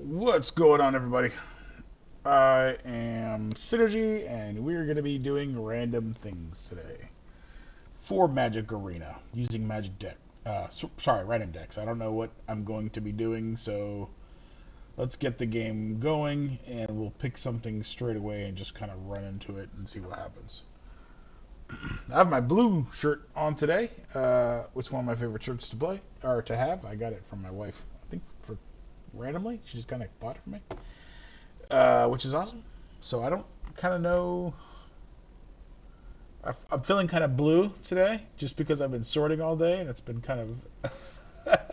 What's going on, everybody? I am Synergy, and we're going to be doing random things today for Magic Arena using Magic Deck. Random decks. I don't know what I'm going to be doing, so let's get the game going, and we'll pick something straight away and just kind of run into it and see what happens. I have my blue shirt on today, which is one of my favorite shirts to play or to have. I got it from my wife, I think, for randomly. She just kind of bought it for me. Which is awesome. So I don't kind of know. I'm feeling kind of blue today, just because I've been sorting all day, and it's been kind of.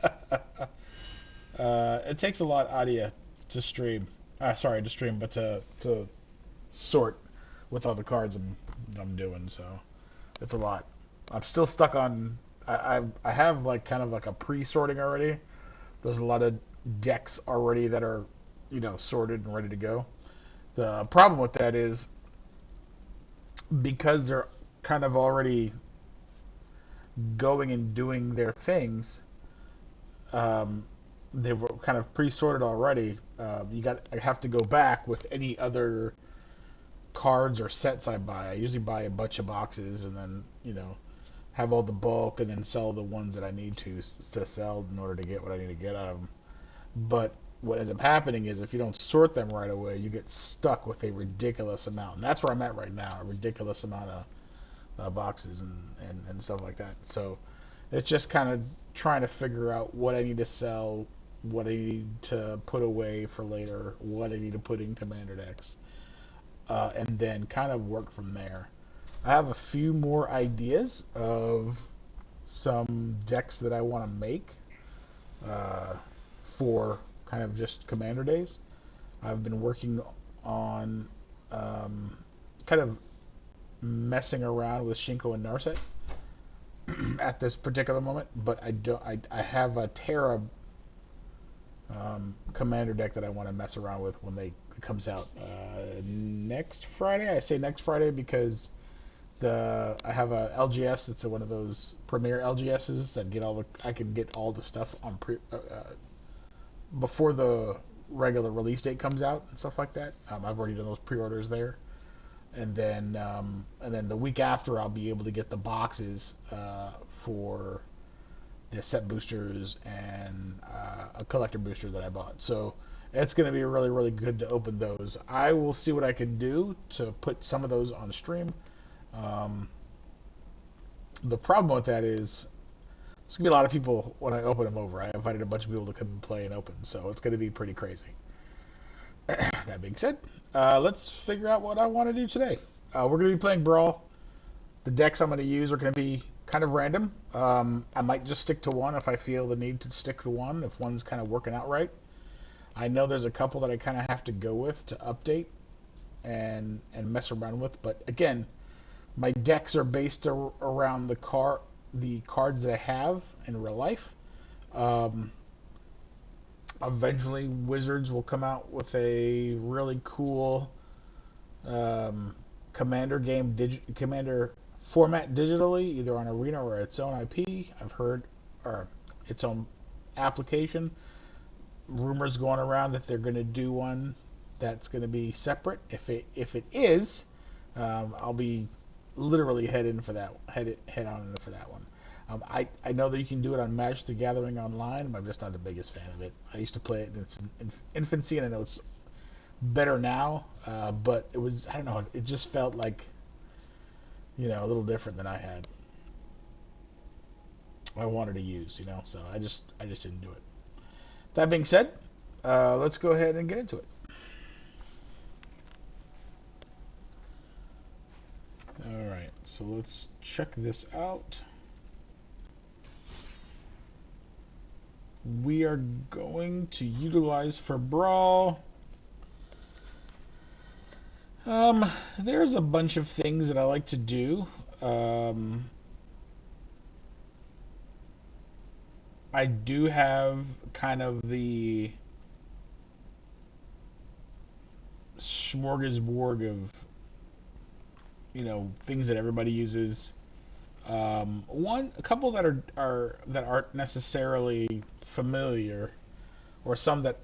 It takes a lot out of you to stream. Sorry, to stream, but to sort with all the cards I'm doing. So it's a lot. I'm still stuck on. I have like kind of like a pre-sorting already. There's a lot of decks already that are sorted and ready to go. The problem with that is because they're kind of already going and doing their things. Um, they were kind of pre-sorted already. I have to go back with any other cards or sets I buy. I usually buy a bunch of boxes and then have all the bulk and then sell the ones that I need to sell in order to get what I need to get out of them. But what ends up happening is if you don't sort them right away, you get stuck with a ridiculous amount. And that's where I'm at right now, a ridiculous amount of boxes and stuff like that. So it's just kind of trying to figure out what I need to sell, what I need to put away for later, what I need to put in commander decks, and then kind of work from there. I have a few more ideas of some decks that I want to make uh, for kind of just commander days. I've been working on kind of messing around with Shinko and Narset at this particular moment, but I don't. I have a Terra commander deck that I want to mess around with when it comes out next Friday. I say next Friday because I have a LGS. It's one of those premier LGSs that I can get all the stuff on before the regular release date comes out and stuff like that. I've already done those pre-orders there, and then the week after I'll be able to get the boxes for the set boosters and a collector booster that I bought. So it's going to be really, really good to open those. I will see what I can do to put some of those on stream. Um, the problem with that is there's going to be a lot of people when I open them over. I invited a bunch of people to come and play and open, so it's going to be pretty crazy. That being said, let's figure out what I want to do today. We're going to be playing Brawl. The decks I'm going to use are going to be kind of random. I might just stick to one if I feel the need to stick to one, if one's kind of working out right. I know there's a couple that I kind of have to go with to update and mess around with, but again, my decks are based around the cards that I have in real life. Um, Eventually, Wizards will come out with a really cool um, Commander format digitally, either on Arena or its own IP. I've heard, or its own application. Rumors going around that they're going to do one that's going to be separate. If it is, I'll be literally head on in for that one. I know that you can do it on Magic the Gathering online, but I'm just not the biggest fan of it. I used to play it in its infancy, and I know it's better now, but I don't know, it just felt like, a little different than I wanted to use, so I just didn't do it. That being said, let's go ahead and get into it. All right, so let's check this out. We are going to utilize for Brawl. There's a bunch of things that I like to do. Um, I do have kind of the smorgasbord of things that everybody uses. A couple that aren't necessarily familiar, or some that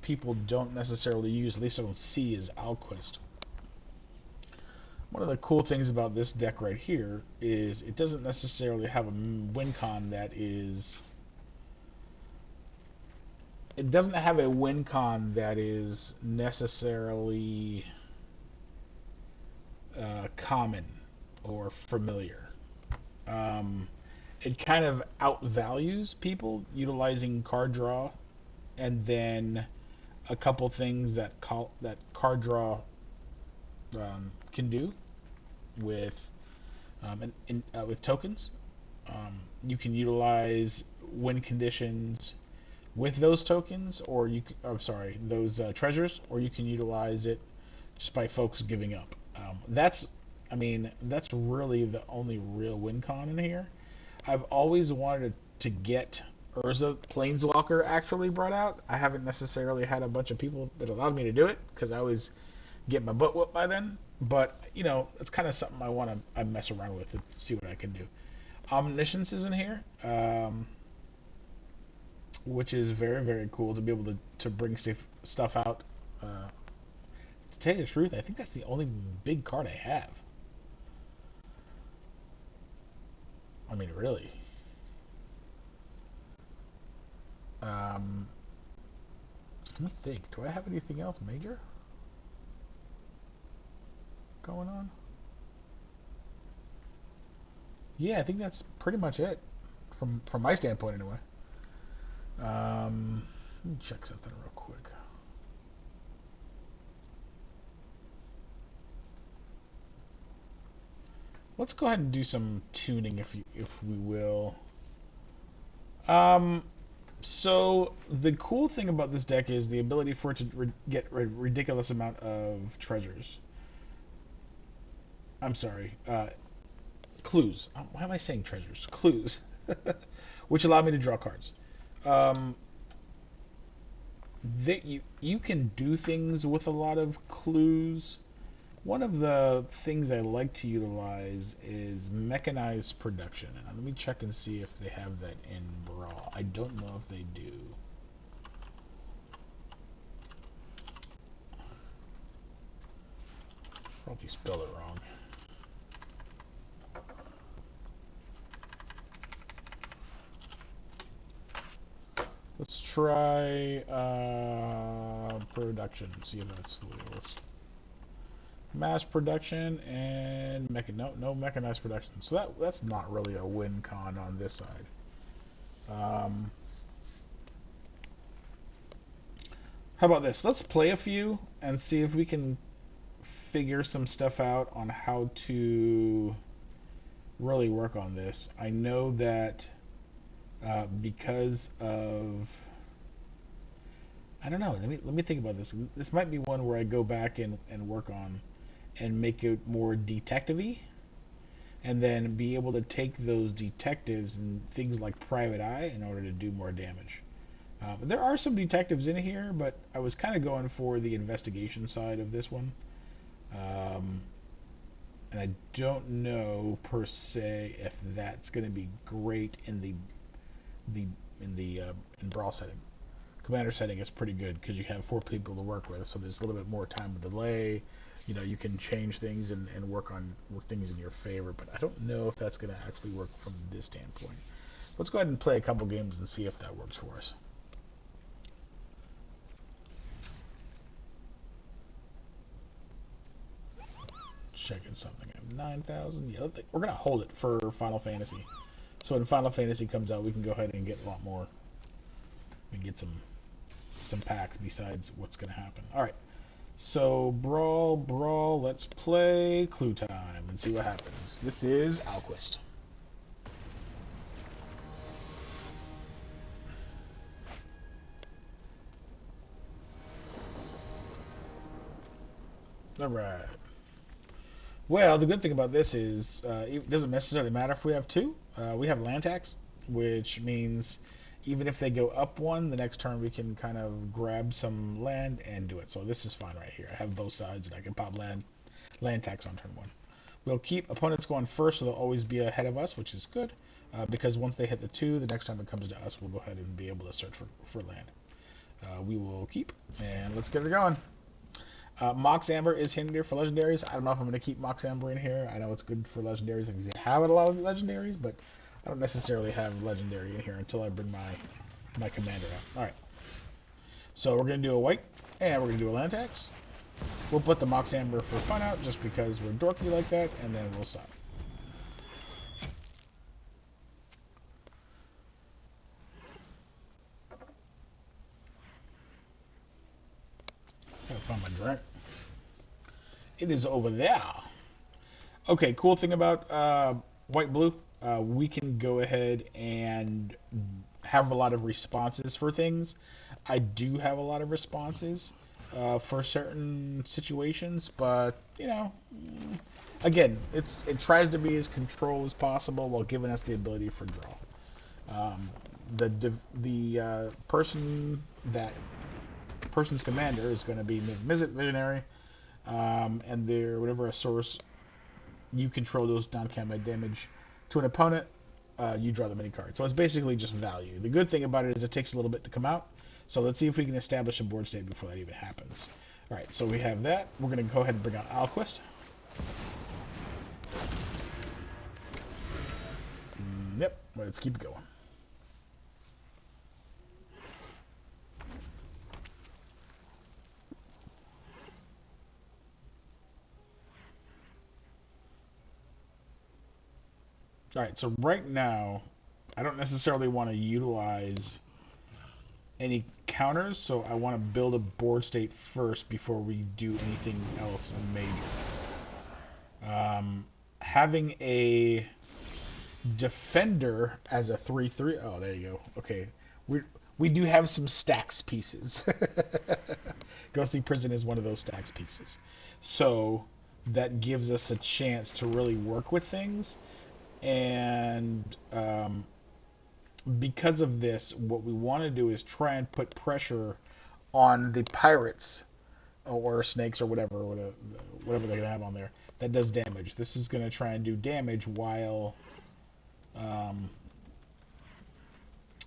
people don't necessarily use, at least I don't see, is Alquist. One of the cool things about this deck right here is it doesn't necessarily have a win con that is. It doesn't have a win con that is necessarily common or familiar. Um, it kind of outvalues people utilizing card draw, and then a couple things that card draw can do with with tokens. You can utilize win conditions with those tokens, or I'm sorry, those treasures, or you can utilize it just by folks giving up. I mean, that's really the only real win con in here. I've always wanted to get Urza Planeswalker actually brought out. I haven't necessarily had a bunch of people that allowed me to do it because I always get my butt whooped by then. But it's kind of something I mess around with to see what I can do. Omniscience is in here, which is very very cool to be able to bring stuff out. To tell you the truth, I think that's the only big card I have. I mean, really. Um, Let me think. Do I have anything else major going on? Yeah, I think that's pretty much it from my standpoint anyway. Let me check something real quick. Let's go ahead and do some tuning if we will. Um, so the cool thing about this deck is the ability for it to get a ridiculous amount of treasures. I'm sorry, clues. Why am I saying treasures? Clues, which allow me to draw cards. Um, you can do things with a lot of clues. One of the things I like to utilize is mechanized production. And let me check and see if they have that in Brawl. I don't know if they do. Probably spelled it wrong. Let's try production. See if that's the way it works. Mass production and no mechanized production. So that's not really a win con on this side. Um, how about this? Let's play a few and see if we can figure some stuff out on how to really work on this. I know that because of I don't know. Let me think about this. This might be one where I go back and work on and make it more detective-y, and then be able to take those detectives and things like Private Eye in order to do more damage. There are some detectives in here, but I was kind of going for the investigation side of this one. Um, and I don't know per se if that's going to be great in the in brawl setting. Commander setting is pretty good because you have 4 people to work with, so there's a little bit more time of delay. You can change things and work things in your favor, but I don't know if that's going to actually work from this standpoint. Let's go ahead and play a couple games and see if that works for us. Checking something at 9,000. Yeah, we're going to hold it for Final Fantasy. So when Final Fantasy comes out, we can go ahead and get a lot more. We can get some packs besides what's going to happen. All right. So brawl. Let's play Clue Time and see what happens. This is Alquist. All right. Well, the good thing about this is it doesn't necessarily matter if we have 2. We have land tax, which means even if they go up 1, the next turn we can kind of grab some land and do it. So this is fine right here. I have both sides, and I can pop land tax on turn 1. We'll keep opponents going first, so they'll always be ahead of us, which is good, because once they hit the 2, the next time it comes to us, we'll go ahead and be able to search for land. We will keep, and let's get it going. Mox Amber is handy for legendaries. I don't know if I'm going to keep Mox Amber in here. I know it's good for legendaries if you have a lot of legendaries, but I don't necessarily have legendary in here until I bring my commander out. All right. So we're going to do a white, and we're going to do a land tax. We'll put the Mox Amber for fun out just because we're dorky like that, and then we'll stop. Gotta find my drink. It is over there. Okay, cool thing about white blue, we can go ahead and have a lot of responses for things. I do have a lot of responses for certain situations, but you know, again, it tries to be as control as possible while giving us the ability for draw. Um, the person's commander is going to be Mizzet Visionary, and they're whatever a source you control those non-combat damage to an opponent, you draw the mini card. So it's basically just value. The good thing about it is it takes a little bit to come out. So let's see if we can establish a board state before that even happens. All right, so we have that. We're going to go ahead and bring out Alquist. Yep, let's keep it going. All right, so right now, I don't necessarily want to utilize any counters, so I want to build a board state first before we do anything else major. Having a defender as a 3/3. Oh, there you go. Okay, we do have some stacks pieces. Ghostly Prison is one of those stacks pieces, so that gives us a chance to really work with things. And because of this, what we want to do is try and put pressure on the pirates or snakes or whatever they're gonna have on there that does damage. This is gonna try and do damage while um,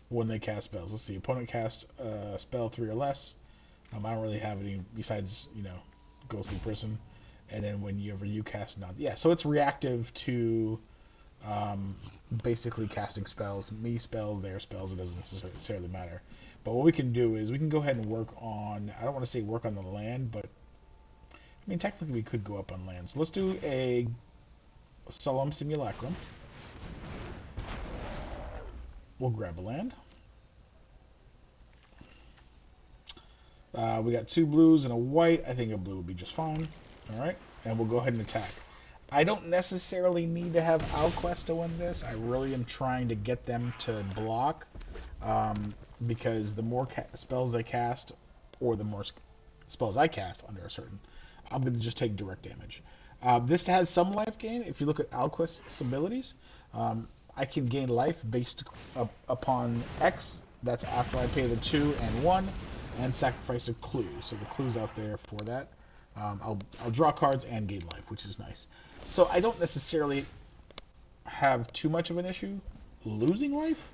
when they cast spells. Let's see, opponent cast spell 3 or less. I don't really have any besides Ghostly Prison, and then whenever you cast not yeah, so it's reactive to um, basically casting spells, me spells, their spells. It doesn't necessarily matter. But what we can do is we can go ahead and work on. I don't want to say work on the land, but I mean technically we could go up on land. So let's do a Solemn Simulacrum. We'll grab a land. We got 2 blues and a white. I think a blue would be just fine. All right, and we'll go ahead and attack. I don't necessarily need to have Alquest to win this. I really am trying to get them to block, because the more spells they cast, or the more spells I cast under a certain, I'm going to just take direct damage. This has some life gain. If you look at Alquist's abilities, I can gain life based upon X. That's after I pay the 2 and 1 and sacrifice a clue. So the clue's out there for that. I'll draw cards and gain life, which is nice. So I don't necessarily have too much of an issue losing life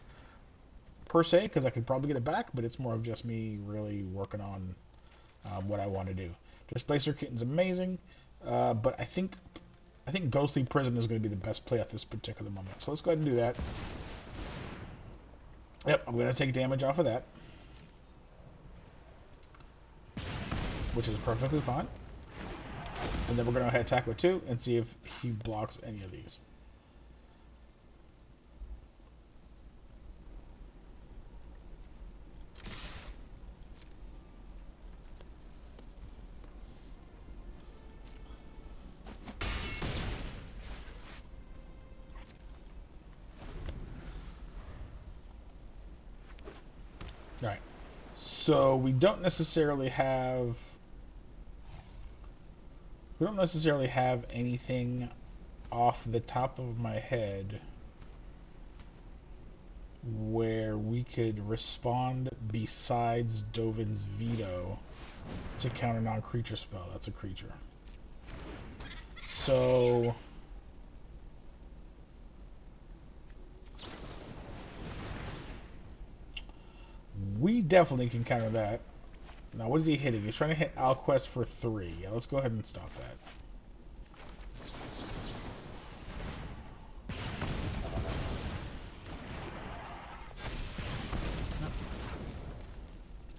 per se, because I could probably get it back, but it's more of just me really working on what I want to do. Displacer Kitten's amazing, but I think Ghostly Prison is going to be the best play at this particular moment. So let's go ahead and do that. Yep, I'm going to take damage off of that, which is perfectly fine. And then we're going to attack with 2 and see if he blocks any of these. All right. So we don't necessarily have anything off the top of my head where we could respond besides Dovin's Veto to counter non-creature spell. That's a creature. So we definitely can counter that. Now, what is he hitting? He's trying to hit Alquist for 3. Yeah, let's go ahead and stop that.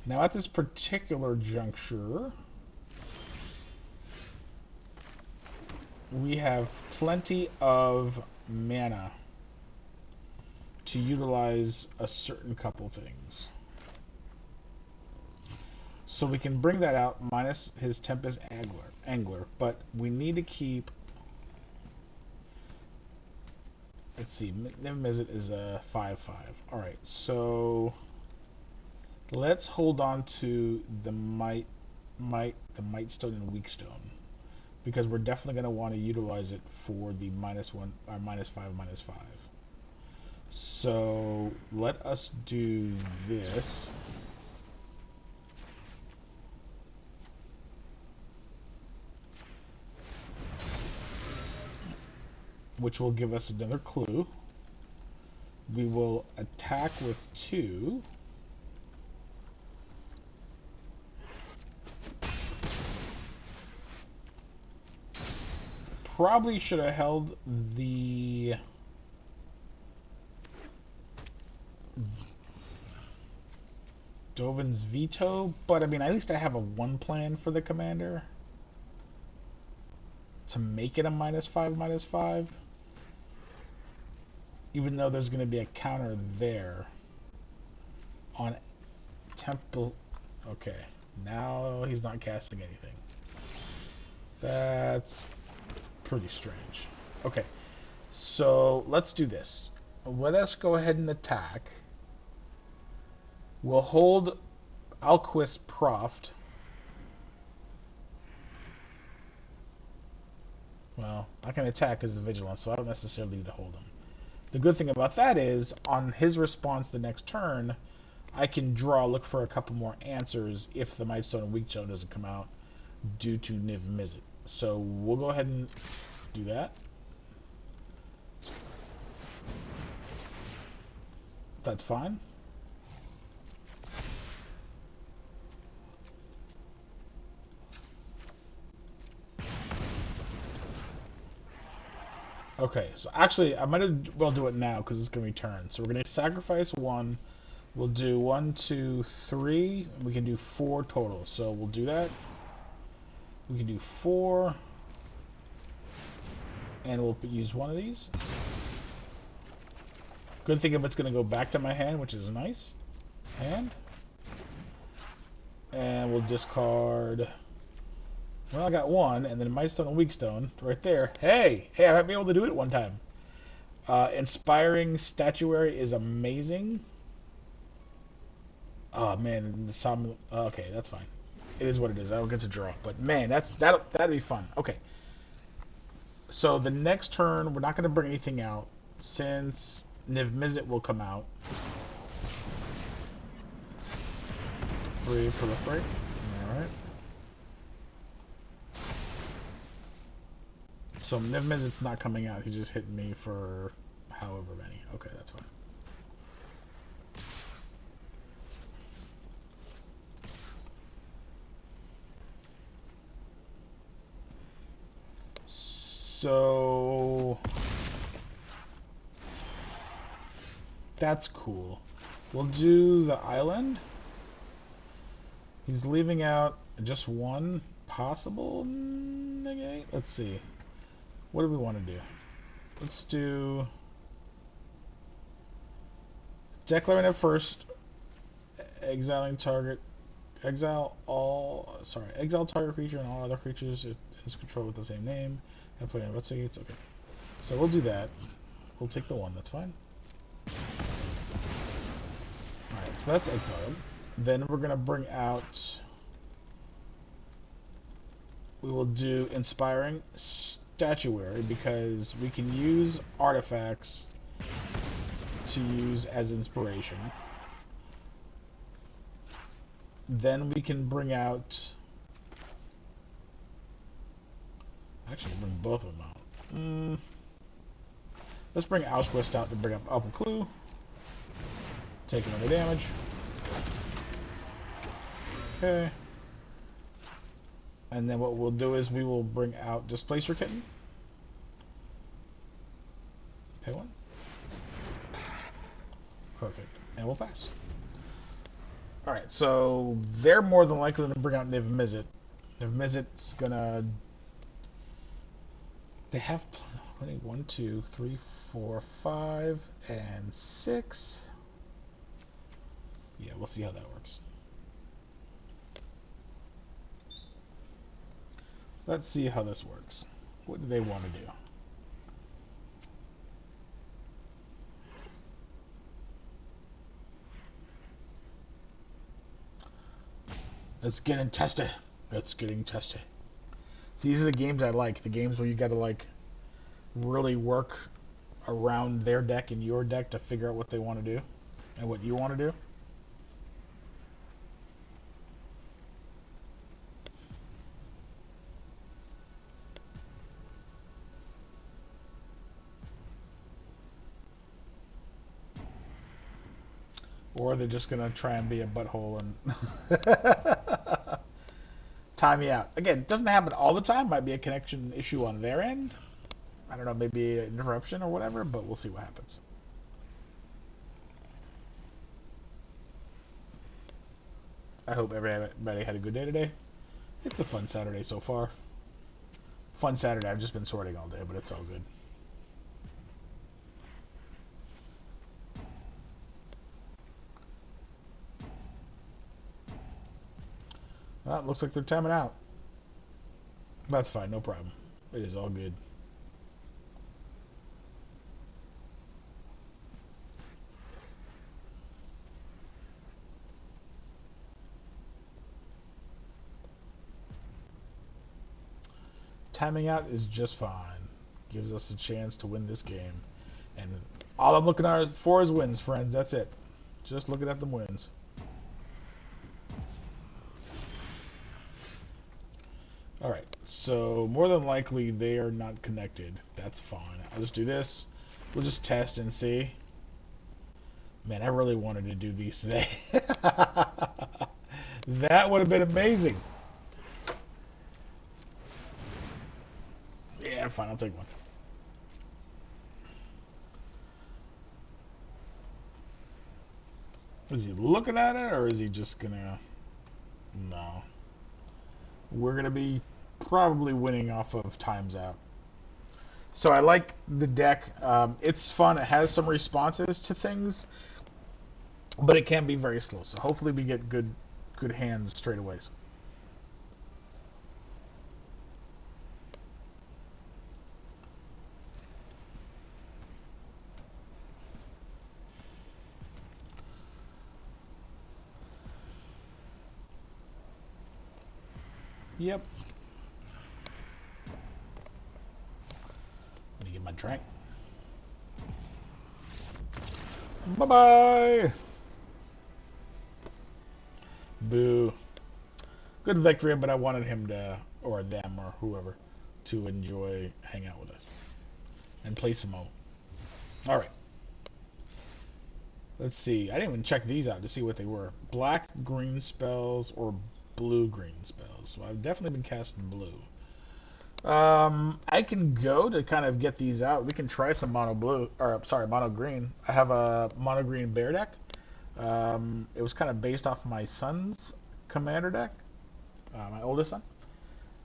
Now, at this particular juncture, we have plenty of mana to utilize a certain couple things. So we can bring that out minus his Tempest Angler, but we need to keep... Let's see, Niv Mizzet is a 5/5. Alright, so let's hold on to the Might Stone and Weak Stone, because we're definitely going to want to utilize it for the -1 or -5/-5. So let us do this. Which will give us another clue. We will attack with 2. Probably should have held the Dovin's Veto, but I mean, at least I have a 1 plan for the commander to make it a -5/-5. Even though there's going to be a counter there on Temple. Okay, now he's not casting anything. That's pretty strange. Okay, so let's do this. Let us go ahead and attack. We'll hold Alquist Proft. Well, I can attack as a Vigilance, so I don't necessarily need to hold him. The good thing about that is, on his response the next turn, I can look for a couple more answers if the Mightstone and Weak Stone doesn't come out due to Niv Mizzet. So we'll go ahead and do that. That's fine. Okay, so actually, I might as well do it now because it's going to return. So we're going to sacrifice 1. We'll do 1, 2, 3. And we can do 4 total. So we'll do that. We can do 4. And we'll use 1 of these. Good thing if it's going to go back to my hand, which is nice. Hand. And we'll discard... Well, I got 1, and then Mightstone and Weak Stone right there. Hey! Hey, I haven't been able to do it one time. Inspiring Statuary is amazing. Oh, man. Okay, that's fine. It is what it is. I don't get to draw. But, man, that'd be fun. Okay. So, the next turn, we're not going to bring anything out, since Niv Mizzet will come out. 3 proliferate. Alright. So Niv Mizzet's not coming out. He just hit me for however many. Okay, that's fine. So that's cool. We'll do the island. He's leaving out just 1 possible negate. Let's see. What do we want to do? Let's do declaring it first. Exiling target. Exile target creature and all other creatures it is controlled with the same name. And play investigates. Okay. So we'll do that. We'll take the 1, that's fine. Alright, so that's exiled. Then we're gonna bring out, we will do Inspiring Statuary, because we can use artifacts to use as inspiration. Then we can bring out... Actually, bring both of them out. Let's bring Alquist out to bring up Alquist Clue. Take another damage. Okay. And then what we'll do is we will bring out Displacer Kitten. Pay one. Perfect. And we'll pass. Alright, so they're more than likely to bring out Niv Mizzet. Niv Mizzet's gonna... They have 1, 2, 3, 4, 5, and 6. Yeah, we'll see how that works. Let's see how this works. What do they want to do? Let's get in tested. Let's getting tested. See, these are the games I like. The games where you got to like really work around their deck and your deck to figure out what they want to do and what you want to do. Or they're just gonna try and be a butthole and time me out. Again, it doesn't happen all the time. Might be a connection issue on their end. I don't know, maybe an interruption or whatever, but we'll see what happens. I hope everybody had a good day today. It's a fun Saturday so far. Fun Saturday. I've just been sorting all day, but it's all good. Well, it looks like they're timing out. That's fine, no problem. It is all good. Timing out is just fine. Gives us a chance to win this game. And all I'm looking for is wins, friends. That's it. Just looking at them wins. Alright, so more than likely they are not connected. That's fine. I'll just do this. We'll just test and see. Man, I really wanted to do these today. That would have been amazing. Yeah, fine, I'll take one. Is he looking at it, or is he just gonna... No. We're gonna be probably winning off of times out. So I like the deck. It's fun. It has some responses to things, but it can be very slow. So hopefully we get good hands straight away. Yep. Let me get my drink. Bye-bye. Boo. Good victory, but I wanted him to, or them, or whoever, to enjoy hang out with us and play some more. All right. Let's see. I didn't even check these out to see what they were. Black green spells or blue green spells. So I've definitely been casting blue. I can go to kind of get these out. We can try some mono blue, or sorry, mono green. I have a mono green bear deck. It was kind of based off my son's commander deck, my oldest son,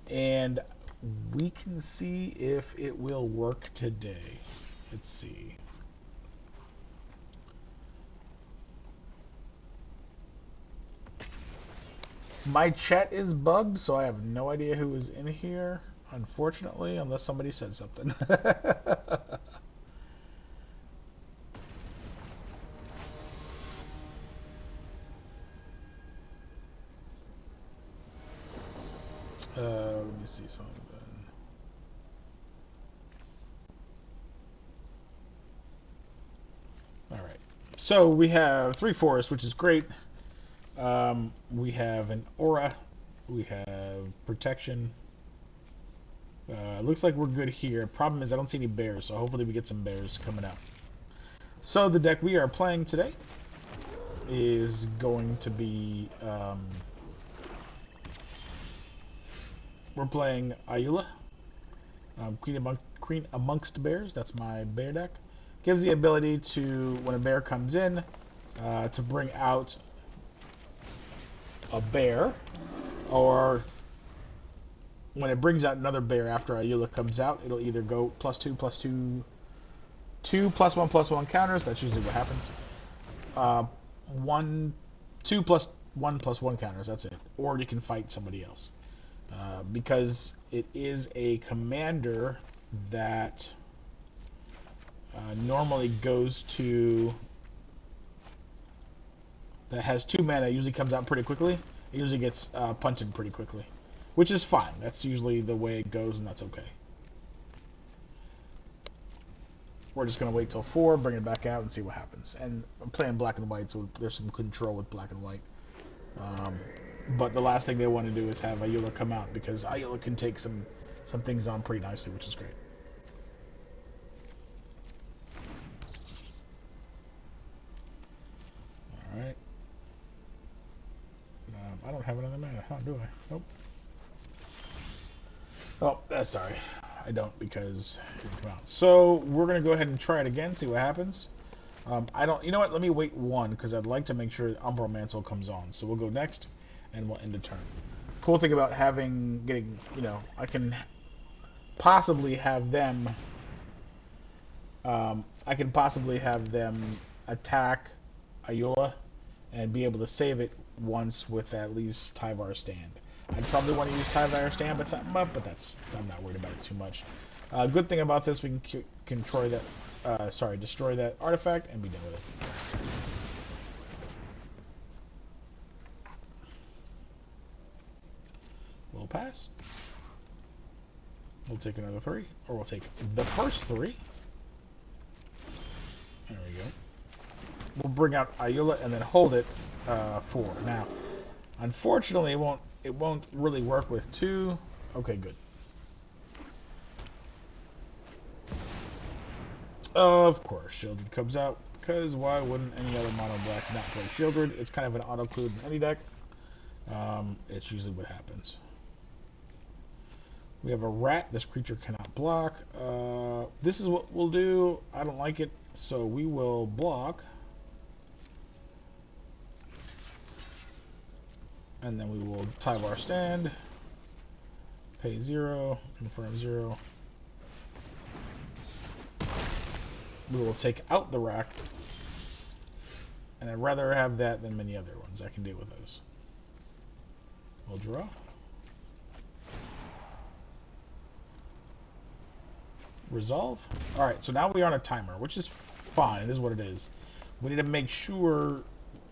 and we can see if it will work today. Let's see. My chat is bugged, so I have no idea who is in here, unfortunately, unless somebody said something. Let me see something. All right. So we have 3 forests, which is great. We have an aura. We have protection. Looks like we're good here. Problem is I don't see any bears, so hopefully we get some bears coming out. So the deck we are playing today is going to be We're playing Ayula, Queen Amongst Bears. That's my bear deck. Gives the ability to, when a bear comes in, to bring out a bear, or when it brings out another bear after Ayula comes out, it'll either go +2/+2, 2+1/+1 counters. That's usually what happens. Uh, 2+1/+1 counters. That's it. Or you can fight somebody else. Because it is a commander that normally goes to, that has 2 mana, it usually comes out pretty quickly. It usually gets punted pretty quickly, which is fine. That's usually the way it goes, and that's okay. We're just going to wait till 4, bring it back out, and see what happens. And I'm playing black and white, so there's some control with black and white. But the last thing they want to do is have Ayula come out, because Ayula can take some things on pretty nicely, which is great. Alright. I don't have another mana, huh, do I? Nope. Oh, that's sorry. I don't, because it didn't come out. So we're going to go ahead and try it again, see what happens. I don't, you know what, let me wait 1, because I'd like to make sure Umbral Mantle comes on. So we'll go next, and we'll end the turn. Cool thing about getting, I can possibly have them, attack Ayula and be able to save it once with at least Tyvar Stand. I'd probably want to use Tyvar Stand, but something up, but I'm not worried about it too much. Good thing about this, we can destroy that artifact and be done with it. We'll pass. We'll take another 3, or we'll take the first 3. There we go. We'll bring out Ayula and then hold it 4. Now, unfortunately, it won't really work with 2. Okay, good. Of course, Shieldred comes out, because why wouldn't any other mono black not play Shieldred? It's kind of an auto-clue in any deck. It's usually what happens. We have a rat. This creature cannot block. This is what we'll do. I don't like it, so we will block. And then we will Tyvar Stand. Pay 0. Confirm 0. We will take out the rack. And I'd rather have that than many other ones. I can deal with those. We'll draw. Resolve. Alright, so now we are on a timer, which is fine. It is what it is. We need to make sure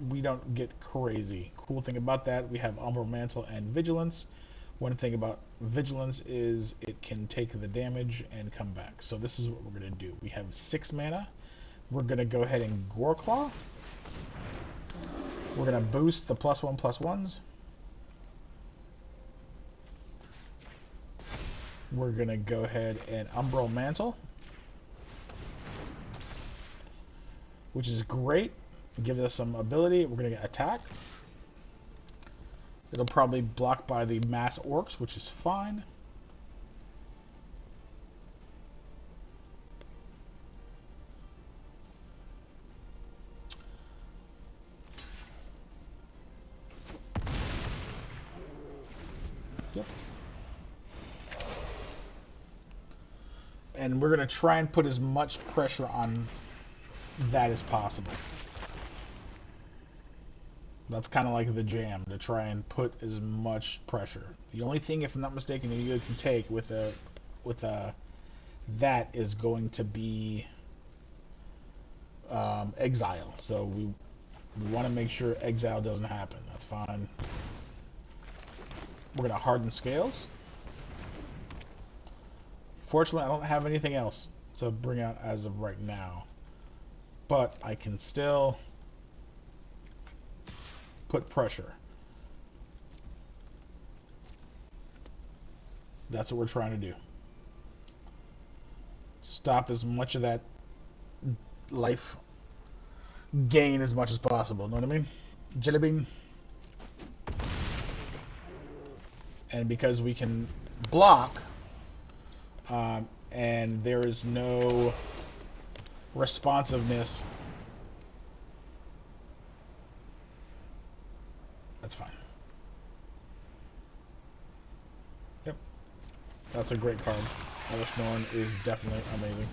we don't get crazy. Cool thing about that, we have Umbral Mantle and Vigilance. One thing about Vigilance is it can take the damage and come back. So this is what we're going to do. We have 6 mana. We're going to go ahead and Goreclaw. We're going to boost the +1/+1s. We're going to go ahead and Umbral Mantle, which is great. It gives us some ability. We're going to get attack. It'll probably block by the mass orcs, which is fine. Yep. And we're going to try and put as much pressure on that as possible. That's kind of like the jam, to try and put as much pressure. The only thing, if I'm not mistaken, you can take with that is going to be exile. So we want to make sure exile doesn't happen. That's fine. We're going to harden scales. Fortunately, I don't have anything else to bring out as of right now, but I can still put pressure. That's what we're trying to do. Stop as much of that life gain as much as possible. Know what I mean? Jelly bean. And because we can block, and there is no responsiveness. That's fine. Yep, that's a great card. Elvish Norn is definitely amazing.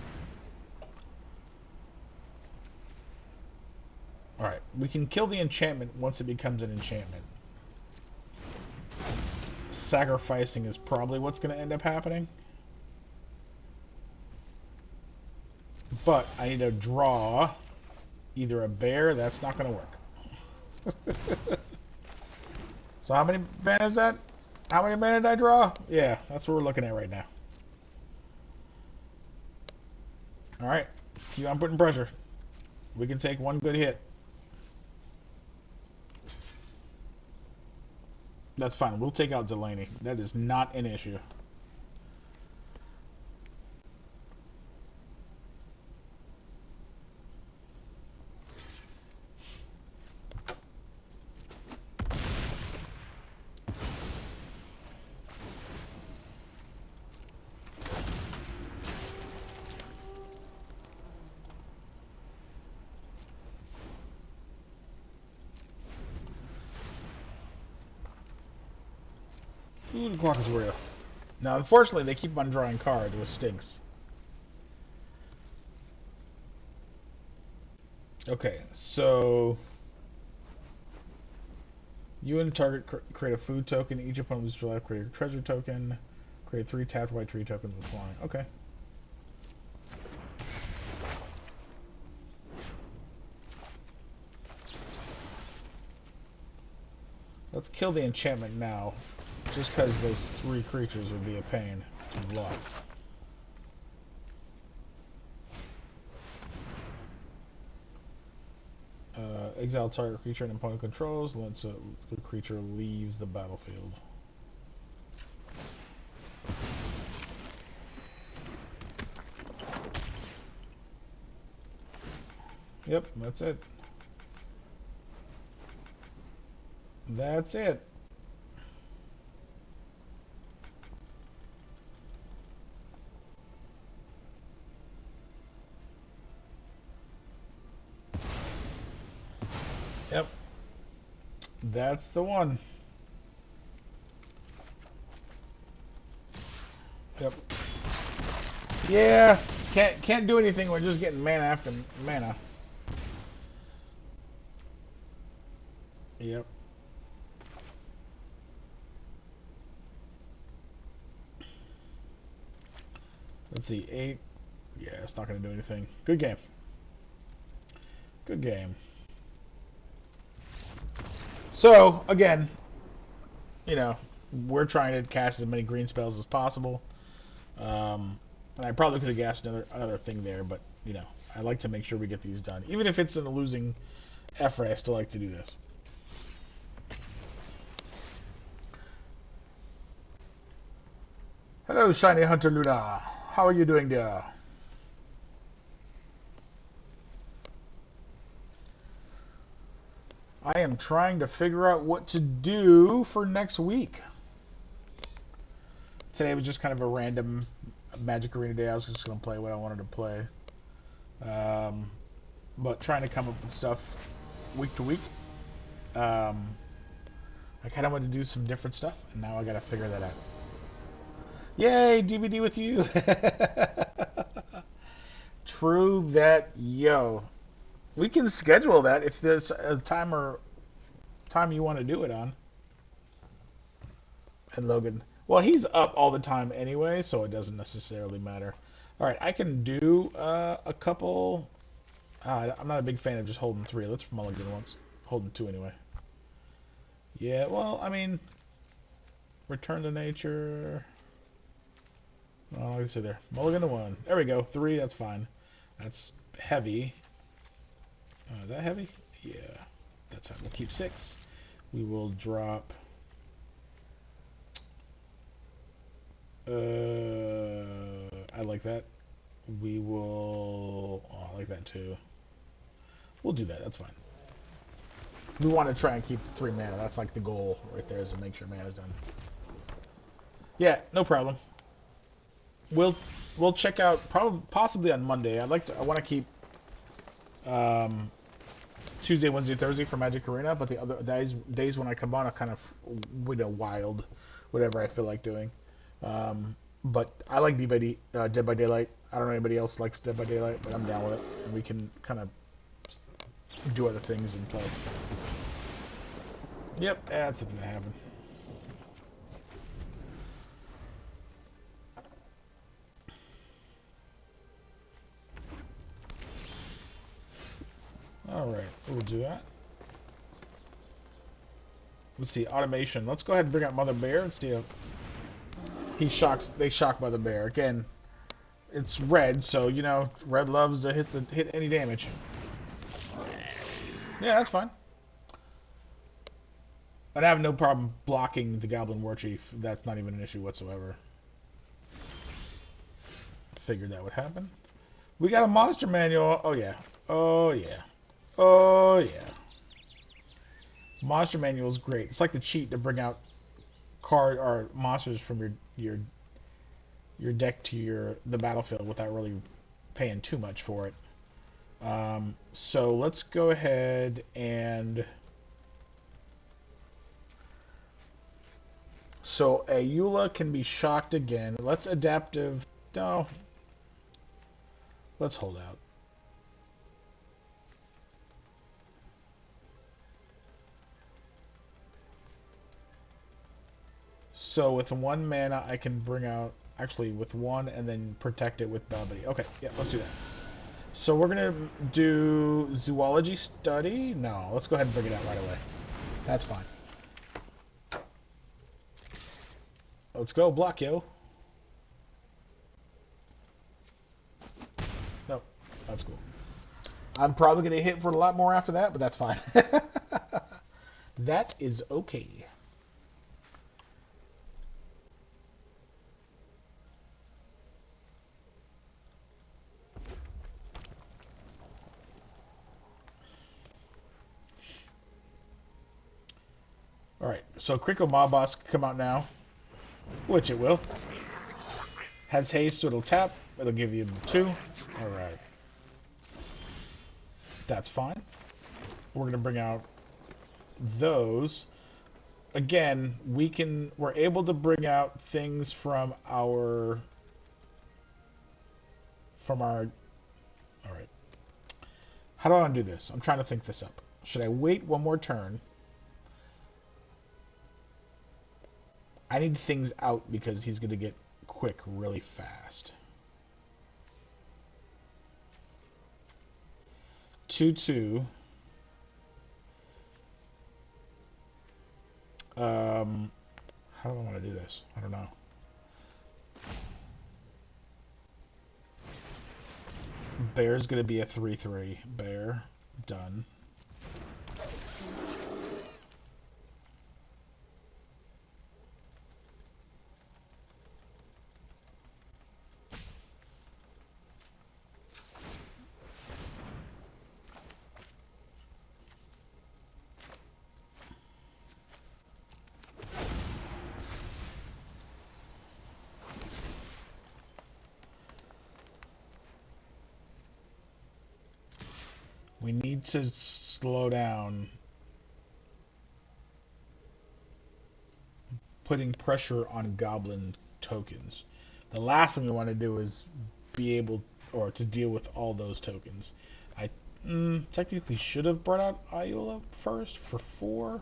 Alright, we can kill the enchantment once it becomes an enchantment. Sacrificing is probably what's going to end up happening. But I need to draw either a bear. That's not going to work. So how many mana is that? How many mana did I draw? Yeah, that's what we're looking at right now. Alright, keep on putting pressure. We can take one good hit. That's fine. We'll take out Delaney. That is not an issue. Ooh, the clock is real. Now, unfortunately, they keep on drawing cards, which stinks. Okay, so you and target create a food token. Each opponent loses life. Create a treasure token. Create 3 tapped white tree tokens with flying. Okay. Let's kill the enchantment now, just because those 3 creatures would be a pain to block. Exile target creature and opponent controls. Once a creature leaves the battlefield. Yep, that's it. That's it. Yep. That's the one. Yep. Yeah. Can't do anything. We're just getting mana after mana. Yep. Let's see. 8. Yeah, it's not going to do anything. Good game. Good game. So, again, you know, we're trying to cast as many green spells as possible. And I probably could have gassed another thing there, but, you know, I like to make sure we get these done. Even if it's in a losing effort, I still like to do this. Hello, Shiny Hunter Luna. How are you doing there? I am trying to figure out what to do for next week. Today was just kind of a random Magic Arena day. I was just going to play what I wanted to play. But trying to come up with stuff week to week. I kind of wanted to do some different stuff, and now I got to figure that out. Yay, DVD with you! True that, yo. We can schedule that if there's a time you want to do it on. And Logan, well, he's up all the time anyway, so it doesn't necessarily matter. All right, I can do a couple. I'm not a big fan of just holding 3. Let's mulligan once. Holding 2 anyway. Yeah, well, I mean, return to nature. Oh, like I said there. Mulligan to 1. There we go. 3, that's fine. That's heavy. Is that heavy? Yeah. That's how we'll keep 6. We will drop. I like that. We will. Oh, I like that too. We'll do that. That's fine. We want to try and keep 3 mana. That's like the goal right there, is to make sure mana's done. Yeah, no problem. We'll we'll check out probably possibly on Monday. I want to keep um, Tuesday, Wednesday, Thursday for Magic Arena, but the other days when I come on, I kind of wild, whatever I feel like doing. Um, but I like Dead by Daylight. I don't know anybody else likes Dead by Daylight, but I'm down with it, and we can kind of do other things and play. Yep, that's something to happen. All right, we'll do that. Let's see, automation. Let's go ahead and bring out Mother Bear and see if they shock Mother Bear. Again, it's red, so you know red loves to hit any damage. Yeah, that's fine. And I have no problem blocking the Goblin War Chief. That's not even an issue whatsoever. Figured that would happen. We got a monster manual. Oh yeah. Oh yeah. Oh yeah. Monster manual is great. It's like the cheat to bring out card or monsters from your deck to the battlefield without really paying too much for it. So let's go ahead and so Ayula can be shocked again. Let's adaptive. No, let's hold out. So with one mana, I can bring out actually with one and then protect it with Bounty. Okay, yeah, let's do that. So we're gonna do zoology study. No, let's go ahead and bring it out right away. That's fine. Let's go block, yo. No, that's cool. I'm probably gonna hit for a lot more after that, but that's fine. That is okay. All right, so Critical Mob Boss can come out now, which it will. Has haste, so it'll tap. It'll give you 2. All right, that's fine. We're gonna bring out those. Again, we're able to bring out things from our. All right. How do I want to do this? I'm trying to think this up. Should I wait one more turn? I need things out because he's going to get quick really fast. 2/2. How do I want to do this? I don't know. Bear's going to be a 3/3. Bear. Done. We need to slow down putting pressure on goblin tokens. The last thing we want to do is be able or to deal with all those tokens. I technically should have brought out Ayula first for 4,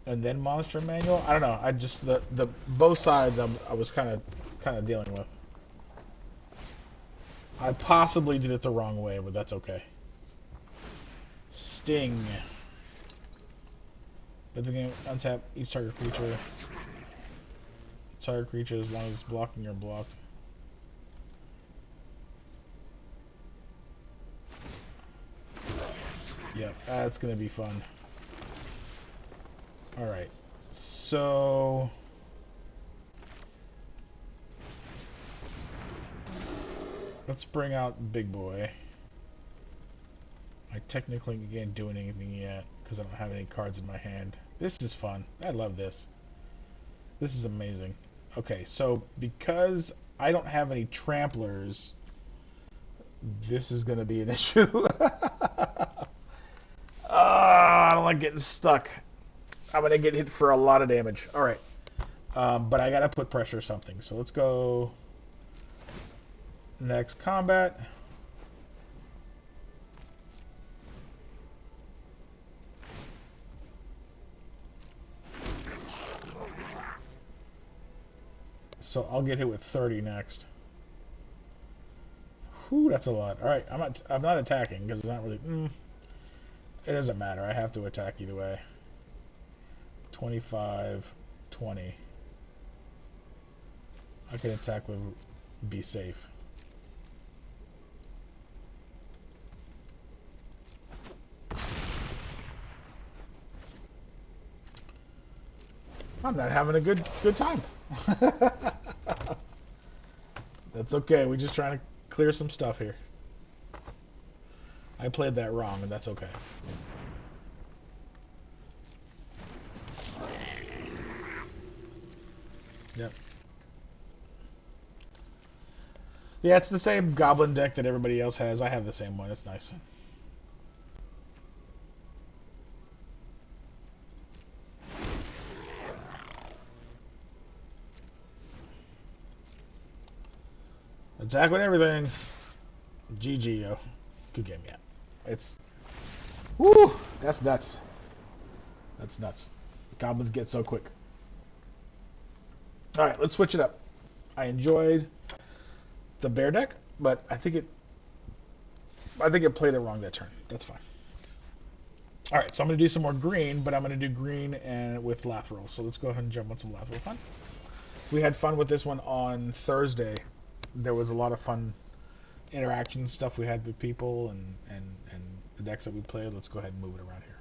and then Monster Manual. I don't know. I just the both sides I was kind of dealing with. I possibly did it the wrong way, but that's okay. Sting. But the game untap each target creature. Target creature as long as it's blocking your block. Yep, that's gonna be fun. Alright. So let's bring out Big Boy. I technically can't do anything yet because I don't have any cards in my hand. This is fun. I love this. This is amazing. Okay, so because I don't have any tramplers, this is going to be an issue. I don't like getting stuck. I'm going to get hit for a lot of damage. All right. But I got to put pressure or something. So let's go next combat. So I'll get hit with 30 next. Whew, that's a lot. All right, I'm not attacking because it's not really. It doesn't matter. I have to attack either way. 25, 20. I can attack with be safe. I'm not having a good time. That's okay. We're just trying to clear some stuff here. I played that wrong, and that's okay. Yep. Yeah, it's the same goblin deck that everybody else has. I have the same one. It's nice. Attack with everything. GG, yo. Good game, yeah. It's... Woo! That's nuts. That's nuts. Goblins get so quick. Alright, let's switch it up. I enjoyed the bear deck, but I think it played it wrong that turn. That's fine. Alright, so I'm going to do some more green, but I'm going to do green and with Lathril. So let's go ahead and jump on some Lathril fun. We had fun with this one on Thursday. There was a lot of fun interaction stuff we had with people and the decks that we played. Let's go ahead and move it around here.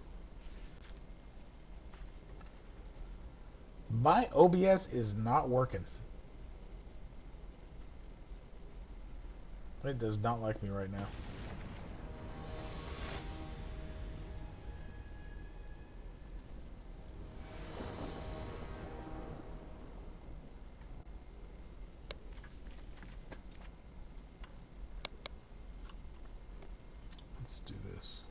My OBS is not working. It does not like me right now. Let's do this.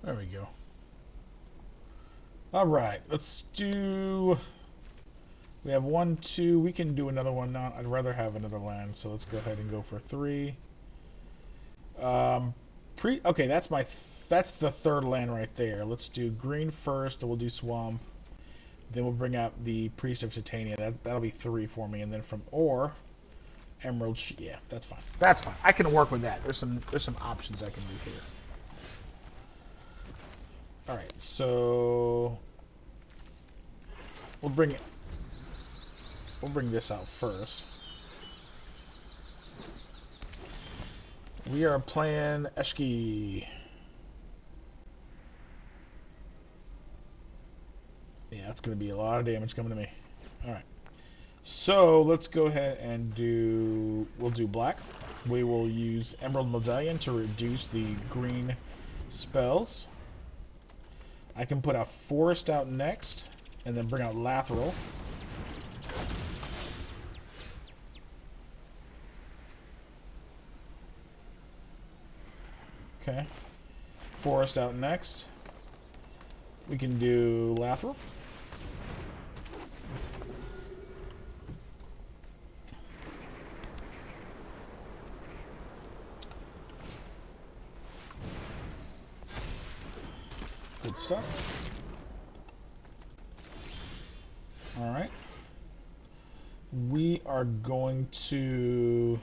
There we go. All right, let's do... We have 1, 2. We can do another one now. I'd rather have another land, so let's go ahead and go for 3. Okay, that's the third land right there. Let's do green first, and we'll do swamp. Then we'll bring out the Priest of Titania. That'll be 3 for me, and then from ore, Emerald. Yeah, that's fine. That's fine. I can work with that. There's some options I can do here. All right, so we'll bring this out first. We are playing Eshki. Yeah, that's going to be a lot of damage coming to me. All right. So let's go ahead and we'll do black. We will use Emerald Medallion to reduce the green spells. I can put a Forest out next, and then bring out Lathril. Okay. Forest out next. We can do Lathril. Good stuff. Alright. We are going to...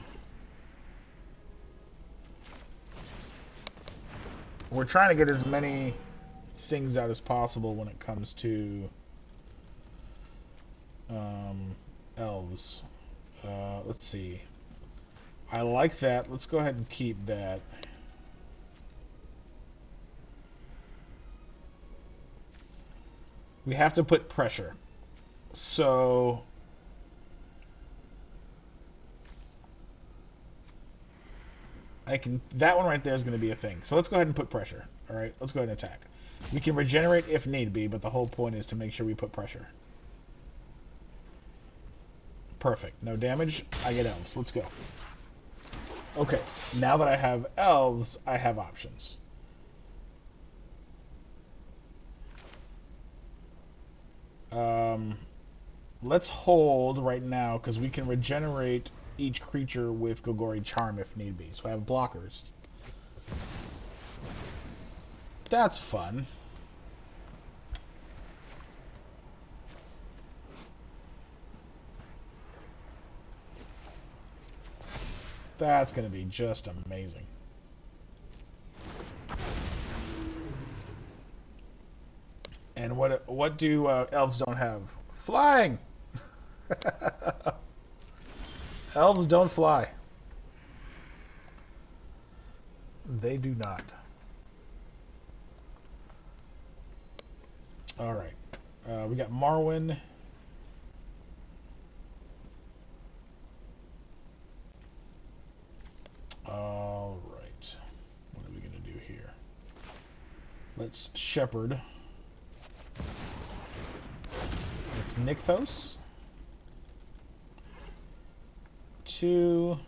We're trying to get as many things out as possible when it comes to elves. Let's see. I like that. Let's go ahead and keep that. We have to put pressure. So That one right there is going to be a thing. So let's go ahead and put pressure. All right, let's go ahead and attack. We can regenerate if need be, but the whole point is to make sure we put pressure. Perfect. No damage. I get elves. Let's go. Okay, now that I have elves, I have options. Let's hold right now because we can regenerate each creature with Gogori Charm if need be. So I have blockers. That's fun. That's going to be just amazing. And what do elves don't have? Flying! Elves don't fly. They do not. All right. We got Marwyn. All right. What are we going to do here? Let's Shepherd. It's Nykthos. 2.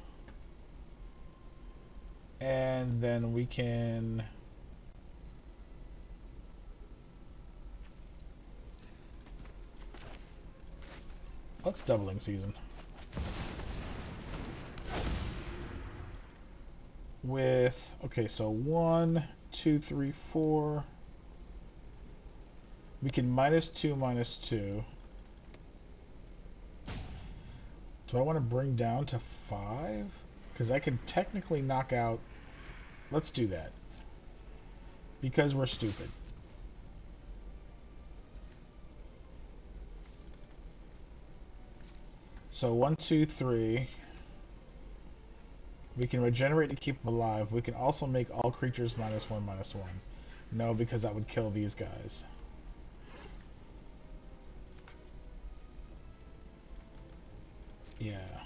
And then we can... Let's Doubling Season. With... Okay, so 1, 2, 3, 4... We can -2, -2. Do I want to bring down to 5? Because I can technically knock out... Let's do that. Because we're stupid. So 1, 2, 3. We can regenerate to keep them alive. We can also make all creatures -1, -1. No, because that would kill these guys. Yeah.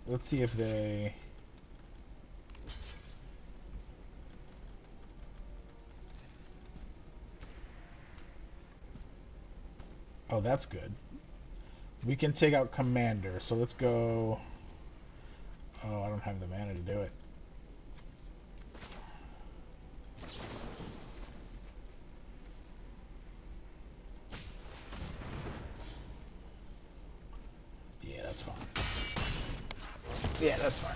Let's see if they... Oh, that's good. We can take out Commander, so let's go... Oh, I don't have the mana to do it. Yeah, that's fine. Yeah, that's fine.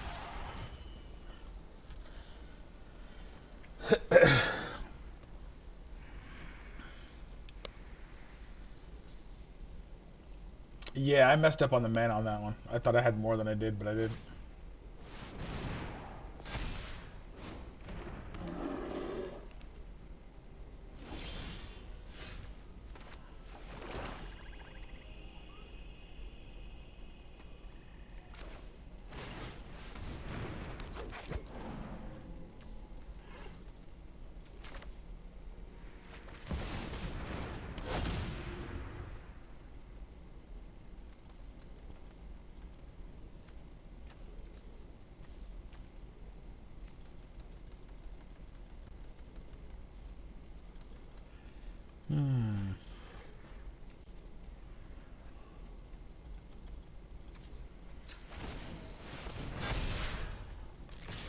Yeah, I messed up on the mana on that one. I thought I had more than I did, but I didn't.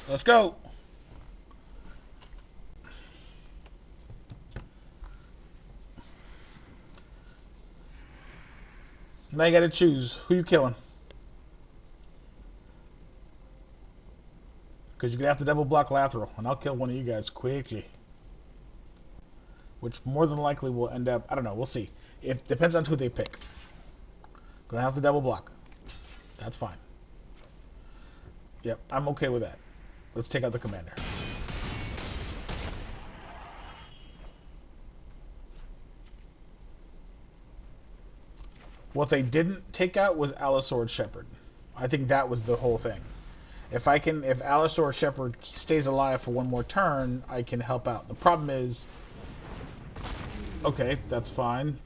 Let's go! Now you gotta choose. Who you killing? Because you're gonna have to double block Lathril, and I'll kill one of you guys quickly. Which more than likely will end up... I don't know, we'll see. It depends on who they pick. Gonna have to double block. That's fine. Yep, I'm okay with that. Let's take out the commander. What they didn't take out was Allosaur's Shepherd. I think that was the whole thing. If Allosaur's Shepherd stays alive for one more turn, I can help out. The problem is, okay, that's fine.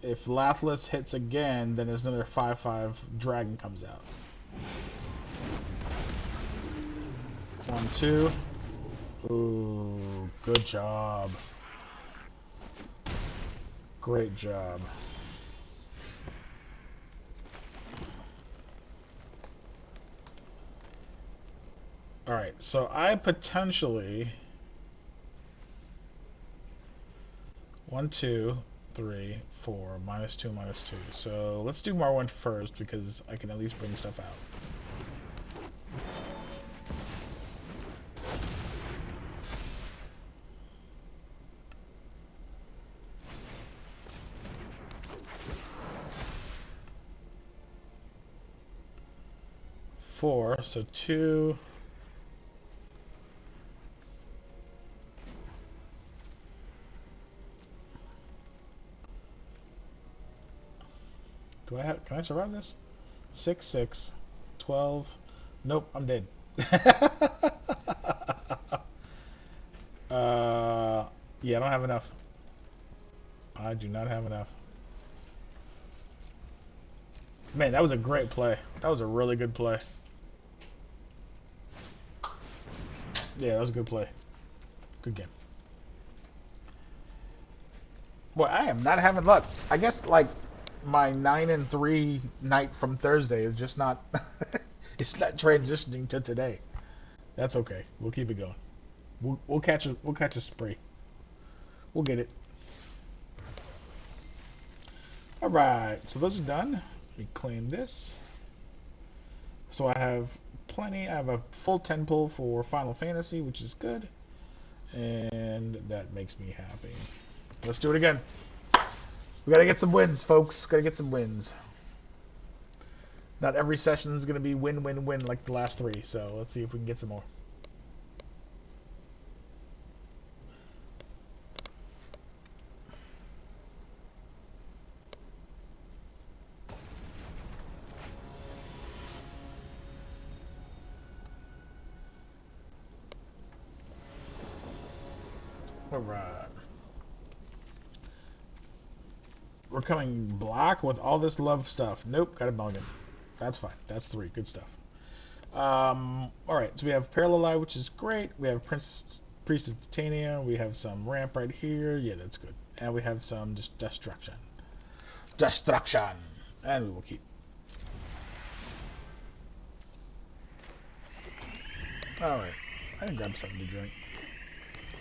If Lathless hits again, then there's another 5/5 dragon comes out. 1, 2. Ooh, good job. Great job. Alright, so I potentially... 1, 2, 3, 4, -2, -2. So let's do Marwyn first because I can at least bring stuff out. Four, so 2. Do I have? Can I survive this? 6, 6, 12. Nope, I'm dead. Yeah, I don't have enough. I do not have enough. Man, that was a great play. That was a really good play. Yeah, that was a good play. Good game. Boy, I am not having luck. I guess like my 9-3 night from Thursday is just not. It's not transitioning to today. That's okay. We'll keep it going. We'll catch a spree. We'll get it. All right. So those are done. Let me claim this. So I have plenty. I have a full 10 pull for Final Fantasy, which is good, and that makes me happy. Let's do it again. We gotta get some wins, folks. Gotta get some wins. Not every session is gonna be win, win, win like the last 3. So let's see if we can get some more. All right. We're coming black with all this love stuff. Nope, got a mulligan. That's fine. That's 3. Good stuff. All right. So we have Parallel Eye, which is great. We have Priest of Titania. We have some ramp right here. Yeah, that's good. And we have some destruction. Destruction. And we will keep. All right. I can grab something to drink.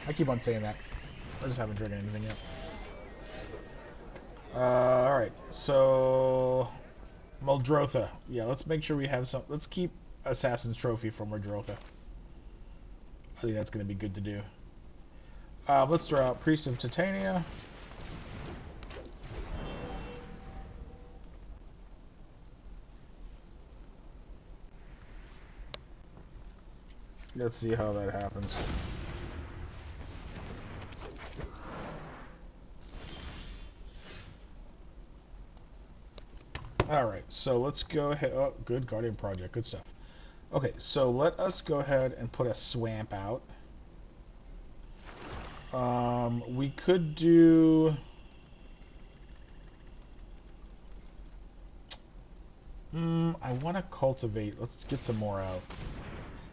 I keep on saying that. I just haven't drinking anything yet. All right. So Muldrotha. Yeah, let's make sure we have some. Let's keep Assassin's Trophy for Muldrotha. I think that's going to be good to do. Let's throw out Priest of Titania. Let's see how that happens. Alright, so let's go ahead. Oh, good Guardian Project. Good stuff. Okay, so let us go ahead and put a swamp out. We could do... I want to cultivate. Let's get some more out.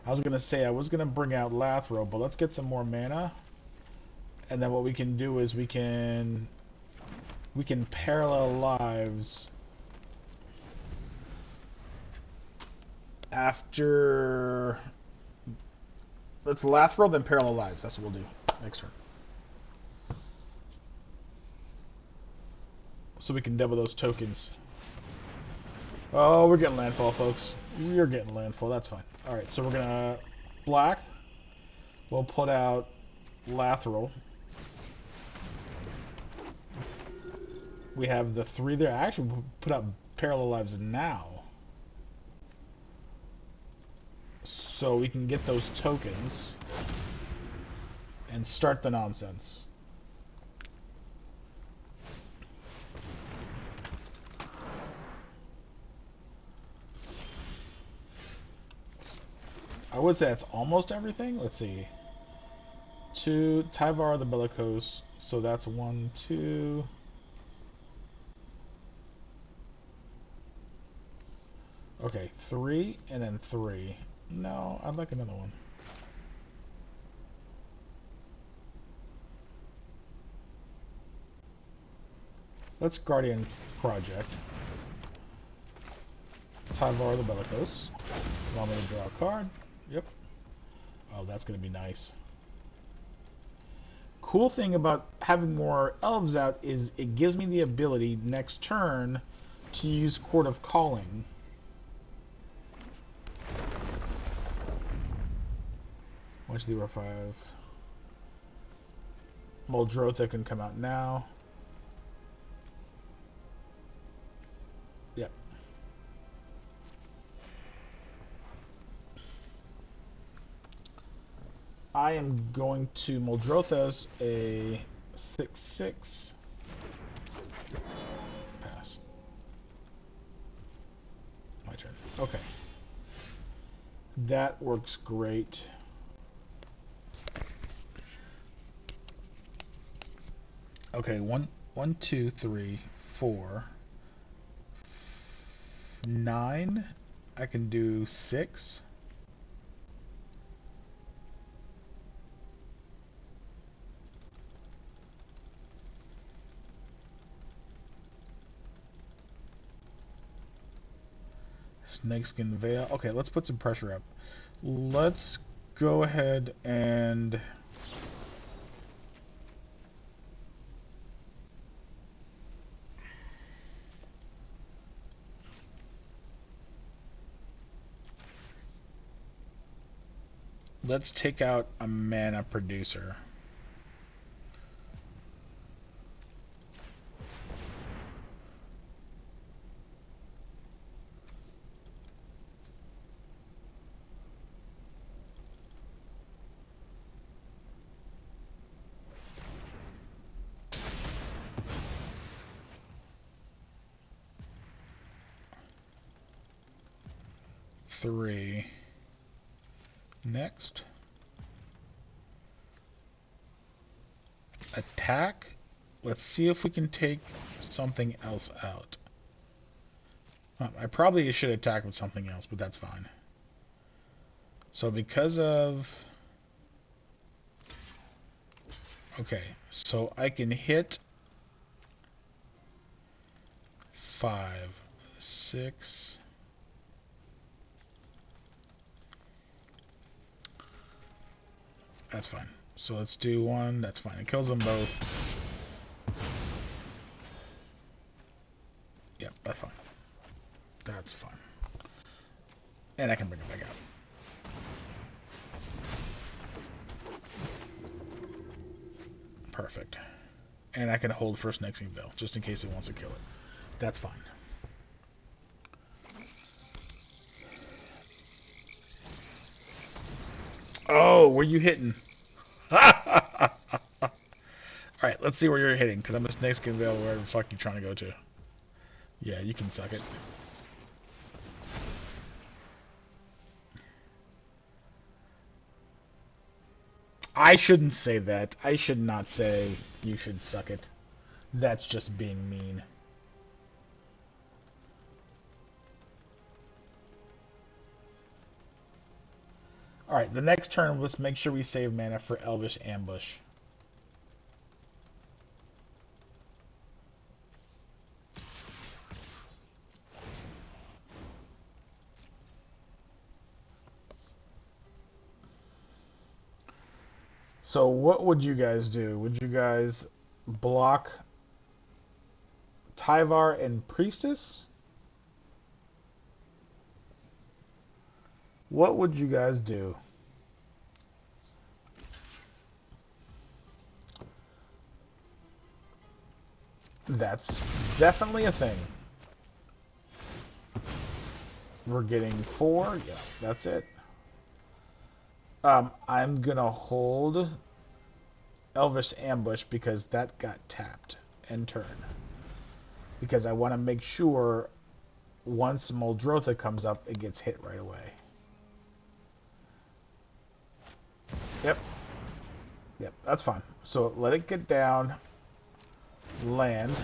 I was going to say I was going to bring out Lathril, but let's get some more mana. And then what we can do is we can parallel lives after... Let's Lathril, then parallel lives. That's what we'll do next turn. So we can double those tokens. Oh, we're getting landfall, folks. We're getting landfall. That's fine. All right, so we're gonna black. We'll put out Lathril. We have the 3 there. I actually put out parallel lives now, so we can get those tokens and start the nonsense. I would say that's almost everything. Let's see. 2, Tyvar the Bellicose. So that's 1, 2. Okay, 3 and then 3. No, I'd like another one. Let's Guardian Project. Tyvar the Bellicose. Allow me to draw a card. Yep. Oh, that's going to be nice. Cool thing about having more elves out is it gives me the ability next turn to use Court of Calling. Watch the R5. Muldrotha can come out now. Yep. I am going to Muldrotha's a 6/6. Pass. My turn. Okay. That works great. Okay, one, 2, 3, 4, 9. I can do 6. Snakeskin Veil. Okay, let's put some pressure up. Let's go ahead and let's take out a mana producer. Three. Next. Attack. Let's see if we can take something else out. I probably should attack with something else, but that's fine. So because of... Okay, so I can hit 5, 6... That's fine. So let's do 1. That's fine. It kills them both. Yep, that's fine. That's fine. And I can bring it back out. Perfect. And I can hold first Snakeskin Veil, just in case it wants to kill it. That's fine. Oh, where you hitting? Alright, let's see where you're hitting, because I'm a Snakeskin Veil wherever the fuck you're trying to go to. Yeah, you can suck it. I shouldn't say that. I should not say you should suck it. That's just being mean. Alright, the next turn, let's make sure we save mana for Elvish Ambush. So what would you guys do? Would you guys block Tyvar and Priestess? What would you guys do? That's definitely a thing. We're getting 4. Yeah, that's it. I'm gonna hold Elvish Ambush because that got tapped and turn. Because I want to make sure once Muldrotha comes up, it gets hit right away. Yep. Yep, that's fine. So let it get down. Land.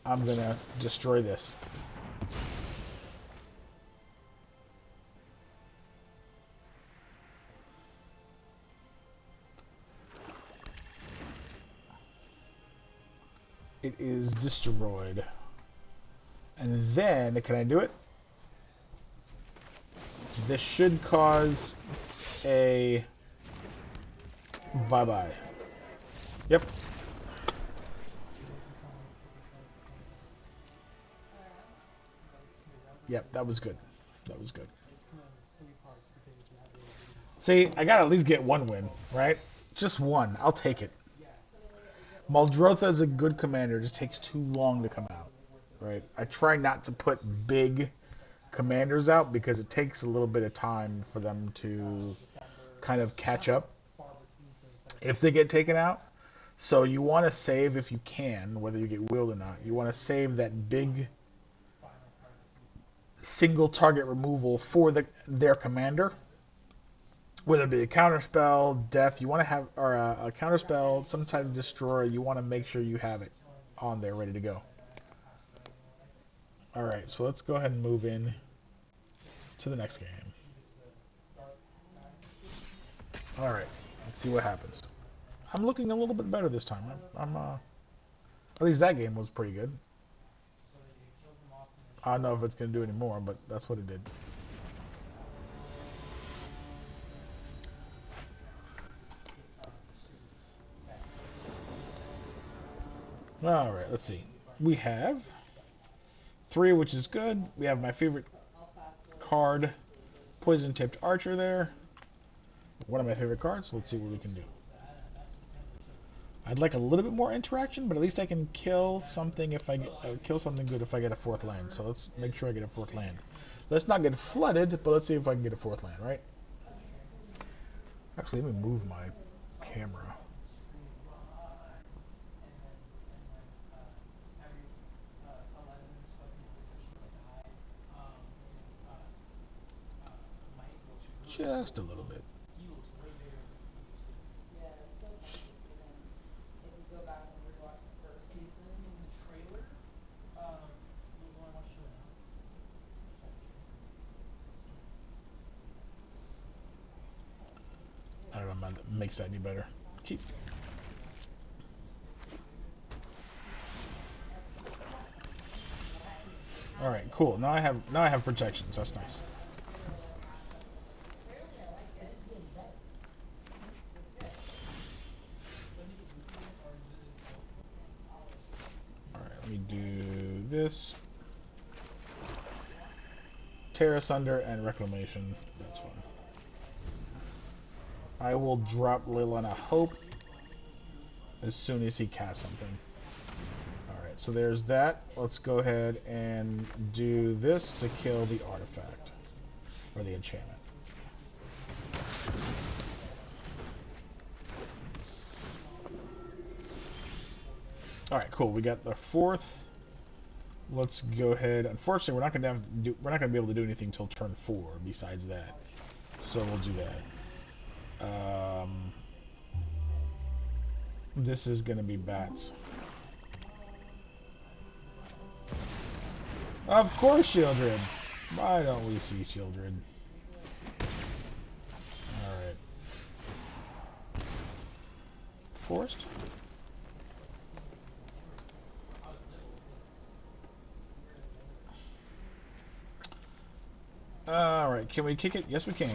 I'm gonna destroy this. it is destroyed. And then, can I do it? This should cause a bye-bye. Yep. Yep, that was good. That was good. See, I gotta at least get one win, right? Just one. I'll take it. Muldrotha is a good commander. It just takes too long to come out, right? I try not to put big commanders out because it takes a little bit of time for them to kind of catch up if they get taken out. So you want to save if you can, whether you get wheeled or not. You want to save that big single target removal for their commander, whether it be a counterspell, death. You want to have or a counterspell, some type of destroyer. You want to make sure you have it on there, ready to go. All right, so let's go ahead and move in to the next game. All right, let's see what happens. I'm looking a little bit better this time. I'm at least that game was pretty good. I don't know if it's gonna do any more, but that's what it did. All right, let's see. We have 3, which is good. We have my favorite card, Poison Tipped Archer there. One of my favorite cards. Let's see what we can do. I'd like a little bit more interaction, but at least I can kill something if I get, kill something good if I get a 4th land. So let's make sure I get a 4th land. Let's not get flooded, but let's see if I can get a 4th land, right? Actually, let me move my camera. Just a little bit. I don't know if that makes that any better. Keep. All right, cool. Now I have protections. That's nice. All right, let me do this. Tear Asunder and Reclamation. That's fine. I will drop Leilana Hope as soon as he casts something. Alright, so there's that. Let's go ahead and do this to kill the artifact. Or the enchantment. Alright, cool. We got the 4th. Let's go ahead. Unfortunately, we're not gonna be able to do anything until turn 4. Besides that, so we'll do that. This is gonna be bats. Of course, Shieldred. Why don't we see Shieldred? Alright. Forced? Alright, can we kick it? Yes, we can.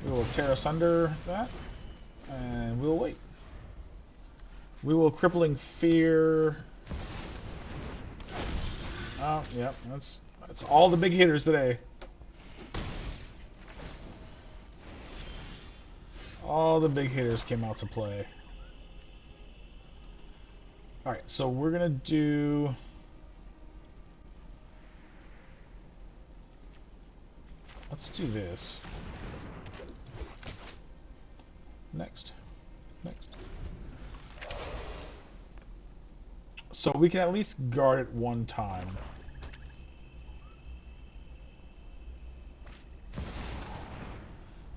We will tear asunder that, and we'll wait. We will crippling fear. Oh, yep, that's all the big hitters today. All the big hitters came out to play. Alright, so we're gonna do... Let's do this. Next. So we can at least guard it one time.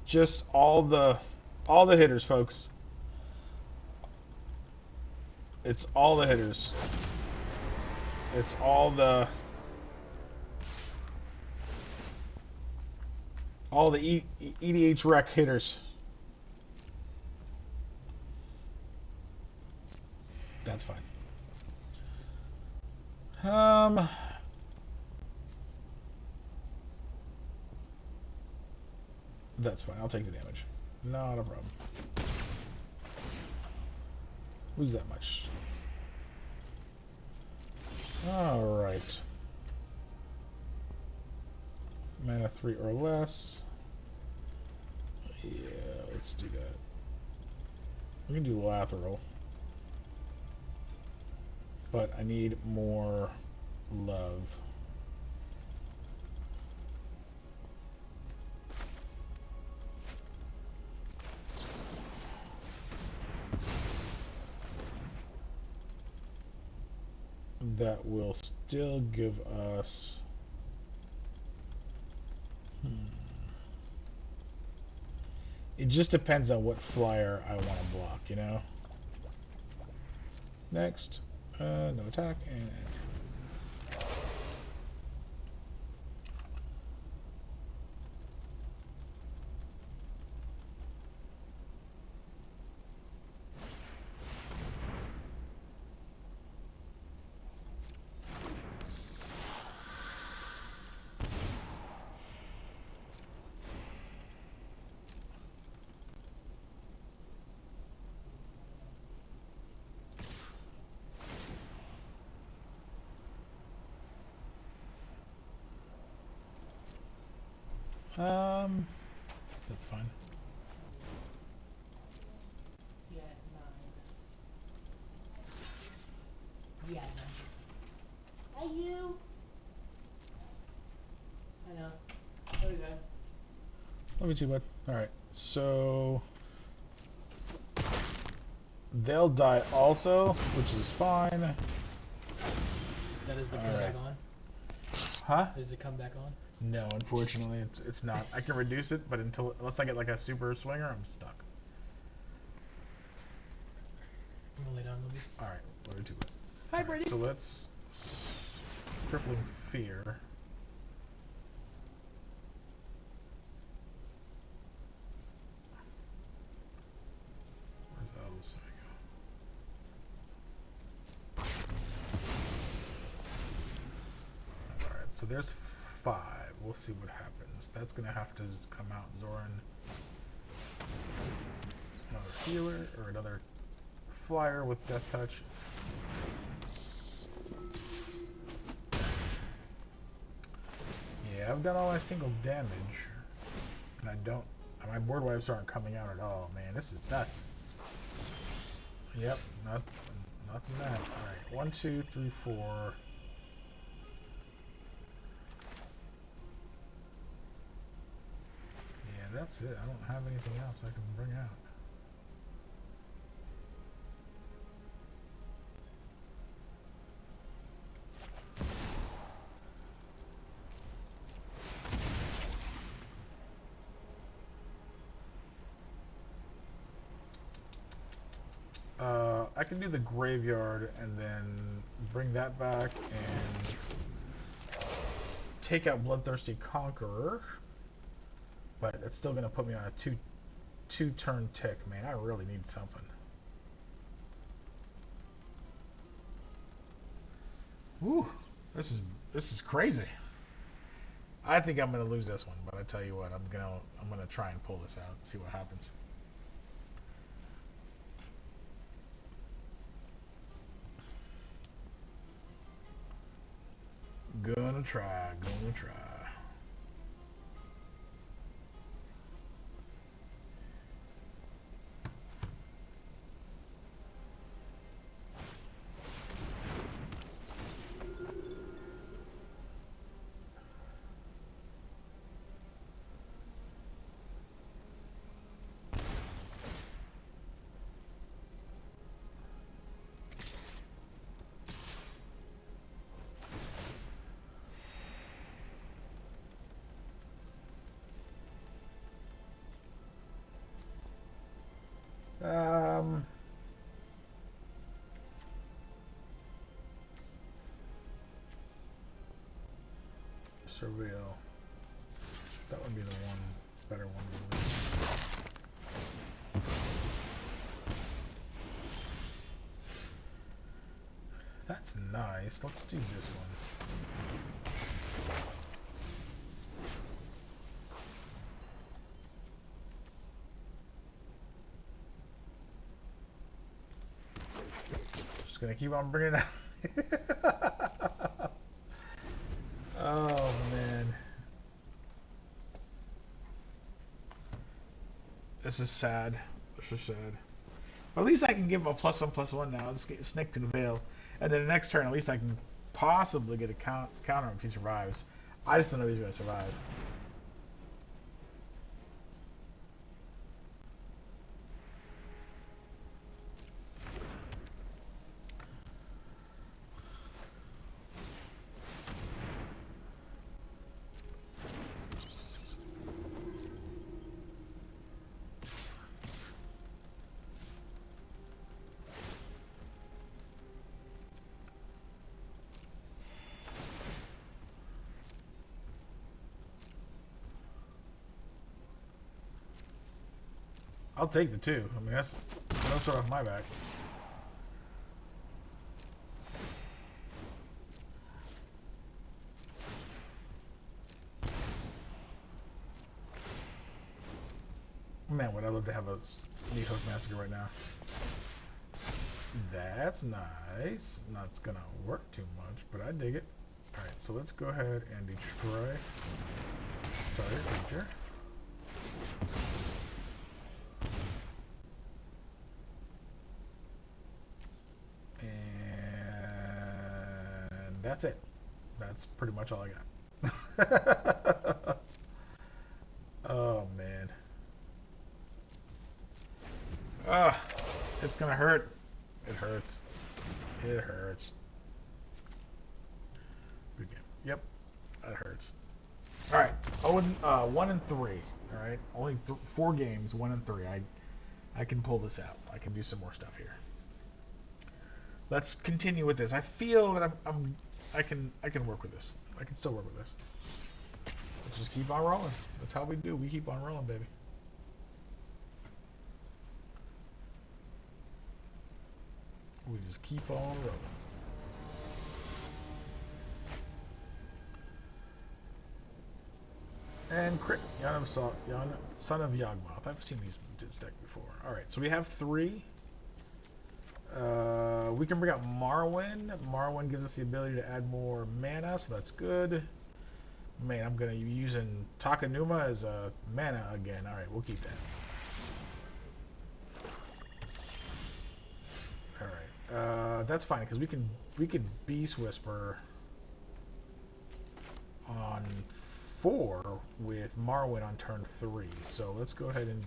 Just all the hitters, folks. It's all the hitters. It's all the EDH rec hitters. that's fine. Um, that's fine. I'll take the damage. Not a problem. Lose that much. Alright. Mana 3 or less. Yeah, let's do that. We can do Lathril. But I need more love. That will still give us... It just depends on what flyer I want to block, you know? Next. No attack, and... That's fine. Yeah, 9. Yeah. Hey, you. I know. There we go. Love you too, bud. Alright, so... They'll die also, which is fine. That is the comeback on? Huh? Is the comeback on? No, unfortunately, it's not. I can reduce it, but unless I get like a super swinger, I'm stuck. I'm gonna lay down a little bit. Alright, load to it. Hi, Brady. So let's... Crippling Fear. Where's Alquist? Alright, so there's 5. We'll see what happens. That's gonna have to come out, Zoran. Another healer, or another flyer with Death Touch. Yeah, I've got all my single damage. And I don't... My board wipes aren't coming out at all. Man, this is nuts. Yep, nothing that. Alright, 1, 2, 3, 4. Yeah, that's it. I don't have anything else I can bring out. I can do the graveyard and then bring that back and take out Bloodthirsty Conqueror, but it's still gonna put me on a two turn tick. Man, I really need something. Woo, this is crazy. I think I'm gonna lose this one, but I tell you what, I'm gonna try and pull this out, see what happens. Gonna try. Surveil. That would be the better one to lose. That's nice. Let's do this one. Just gonna keep on bringing it out. Oh man, this is sad. This is sad. But at least I can give him a +1/+1 now. Just get Snake to the Veil, and then the next turn, at least I can possibly get a counter if he survives. I just don't know if he's gonna survive. I'll take the 2. I mean, that's no sort off my back. Man, would I love to have a Meat Hook Massacre right now. That's nice. Not gonna work too much, but I dig it. Alright, so let's go ahead and destroy target creature. And that's it. That's pretty much all I got. Oh man. Ah, it's gonna hurt. It hurts. It hurts. Good game. Yep, that hurts. All right. 1-3. All right. Only 4 games. 1-3. I can pull this out. I can do some more stuff here. Let's continue with this. I feel that I can work with this. I can still work with this. Let's just keep on rolling. That's how we do. We keep on rolling, baby. We just keep on rolling. And crit. Son of Yawgmoth. I've seen these this deck before. Alright, so we have 3. We can bring out Marwyn. Marwyn gives us the ability to add more mana, so that's good. Man, I'm going to be using Takanuma as a mana again. Alright, we'll keep that. Alright, that's fine, because we can Beast Whisper on 4 with Marwyn on turn 3. So let's go ahead and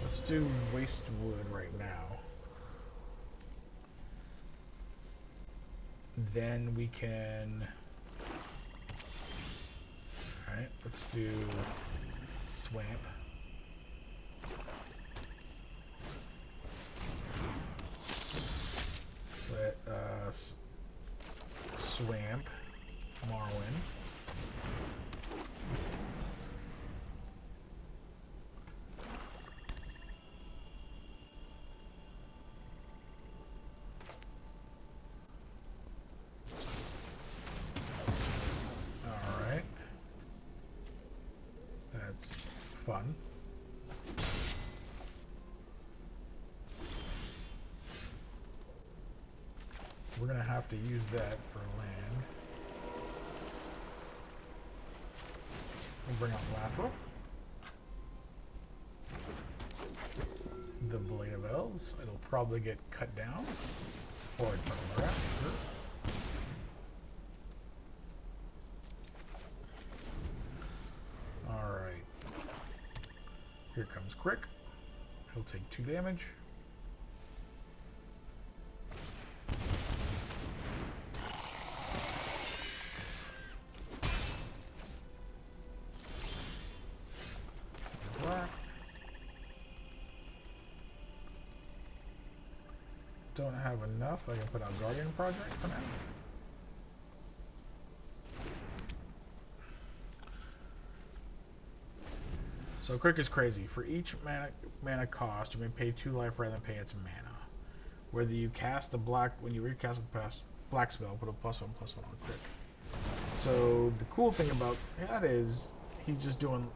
let's do Wastewood right now. Then we can... Alright, let's do Swamp. Let us Swamp Marwyn. Alright. That's fun. We're going to have to use that for land. We'll bring out Lathril. The Blade of Elves. It'll probably get cut down. Or sure. Alright. Here comes Crick. He'll take 2 damage. Black. Don't have enough. I can put out Guardian Project for now. So Crick is crazy. For each mana cost, you may pay 2 life rather than pay its mana. Whether you cast the black, when you recast the past black spell, put a +1/+1 on the crit. So the cool thing about that is he's just doing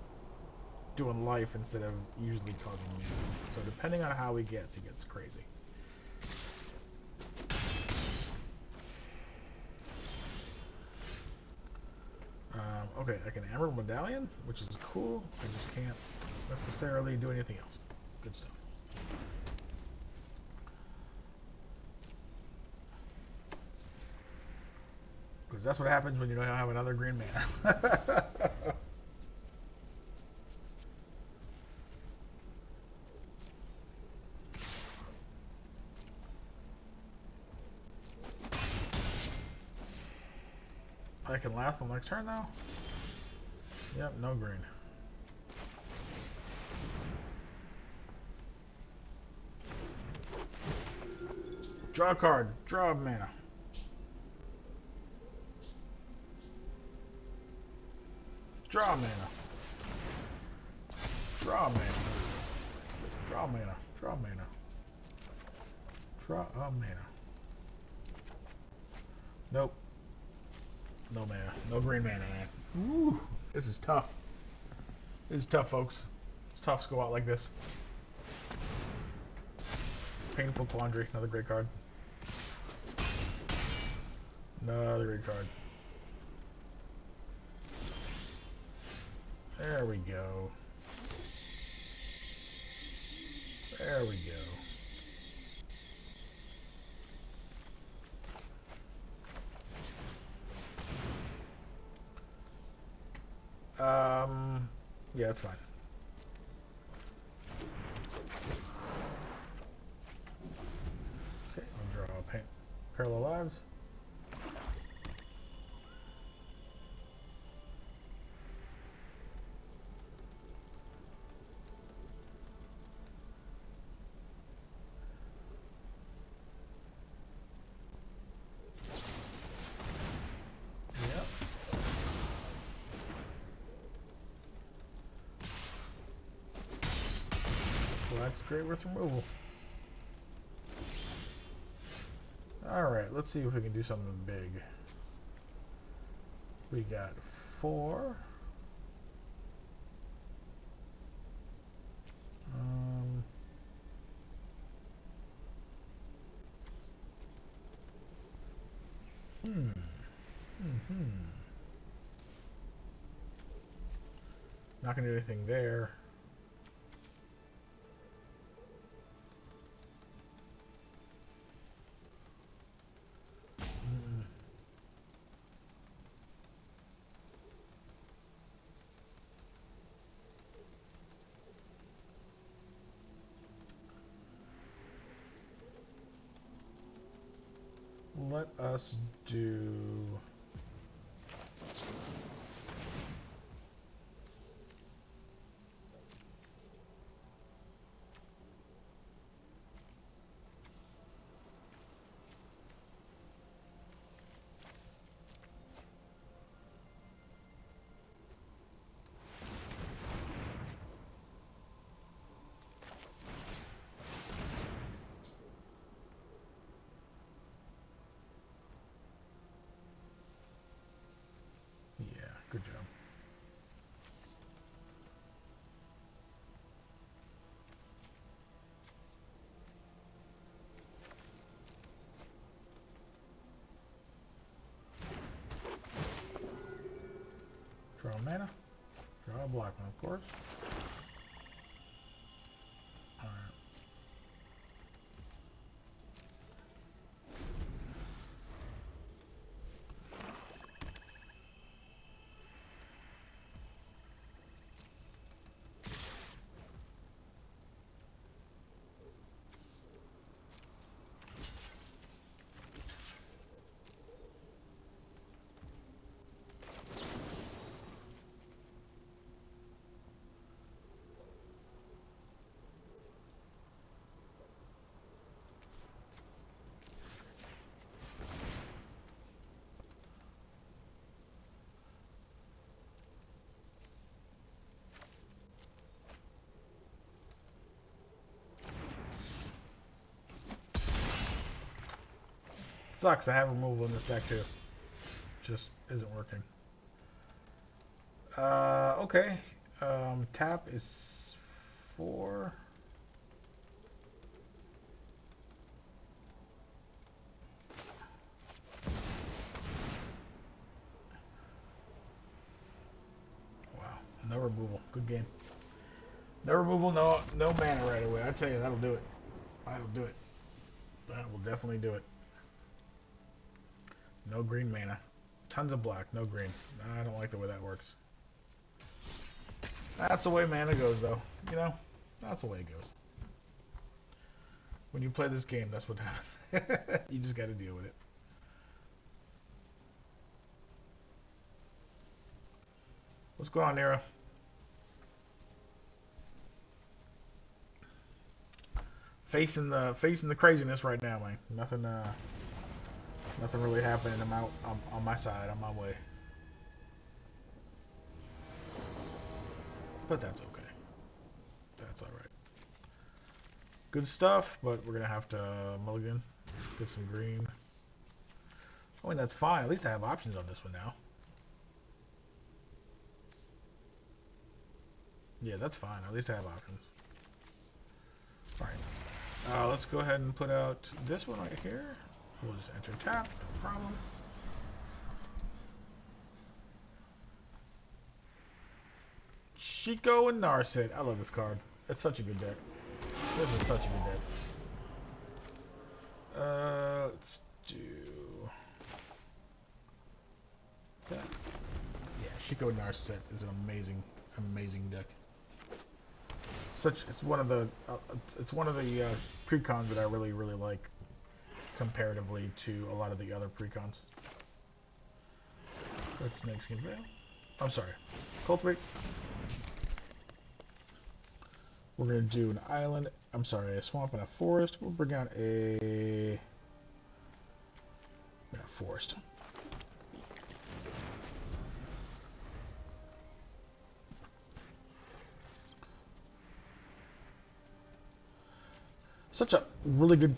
life instead of usually causing me. So depending on how he gets crazy. Okay, I can Emerald Medallion, which is cool. I just can't necessarily do anything else. Good stuff. Because that's what happens when you don't have another green mana. I can last the next turn though. Yep, no green. Draw a card. Draw a mana. Draw a mana. Draw a mana. Draw a mana. Draw a mana. Draw a mana. Nope. No mana. No green mana, man. Woo! This is tough. This is tough, folks. It's tough to go out like this. Painful Quandary. Another great card. Another great card. There we go. There we go. Yeah, that's fine. Okay, I'll draw a Parallel Lives. Yep. Well, that's great with removal. Alright, let's see if we can do something big. We got 4. Um, hmm. Not gonna do anything there. Mm. Let us do... Yeah, good job. Draw a mana. Draw a black one, of course. Alright. Sucks. I have removal in this deck too. Just isn't working. Okay. Tap is 4. Wow. No removal. Good game. No removal, no mana right away. I tell you, that'll do it. That'll do it. That will definitely do it. No green mana. Tons of black, no green. I don't like the way that works. That's the way mana goes, though. You know, that's the way it goes. When you play this game, that's what happens. You just got to deal with it. What's going on, Nero? Facing the craziness right now, man. Nothing really happening. I'm out on my side, on my way. But that's okay. That's all right. Good stuff, but we're gonna have to mulligan, get some green. I mean, that's fine. At least I have options on this one now. Yeah, that's fine. At least I have options. All right. Let's go ahead and put out this one right here. We'll just enter tap. No problem. Chico and Narset. I love this card. It's such a good deck. This is such a good deck. Let's do that. Yeah, Chico and Narset is an amazing deck. It's one of the precons that I really like comparatively to a lot of the other precons. That's Snakeskin Veil. I'm sorry, Cultivate. We're gonna do an island. I'm sorry, a swamp and a forest. We'll bring out a forest. Such a really good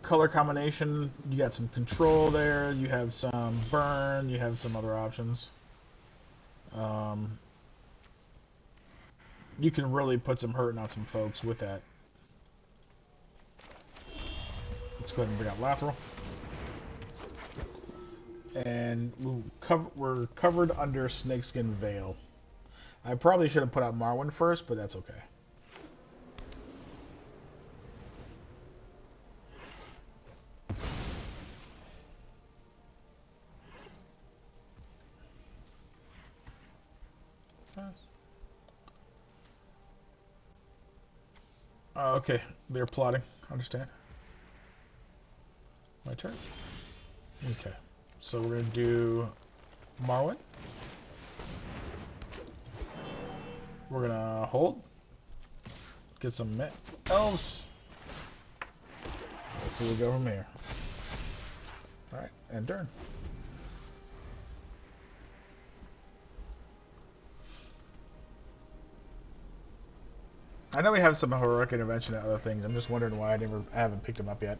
color combination. You got some control there. You have some burn. You have some other options. You can really put some hurting on some folks with that. Let's go ahead and bring out Lathril. And we're covered under Snakeskin Veil. I probably should have put out Marwyn first, but that's okay. Okay, they're plotting. Understand. My turn. Okay, so we're gonna do Marwyn. We're gonna hold. Get some elves. Let's see where we go from here. Alright, and turn. I know we have some heroic intervention and other things. I'm just wondering why I haven't picked them up yet.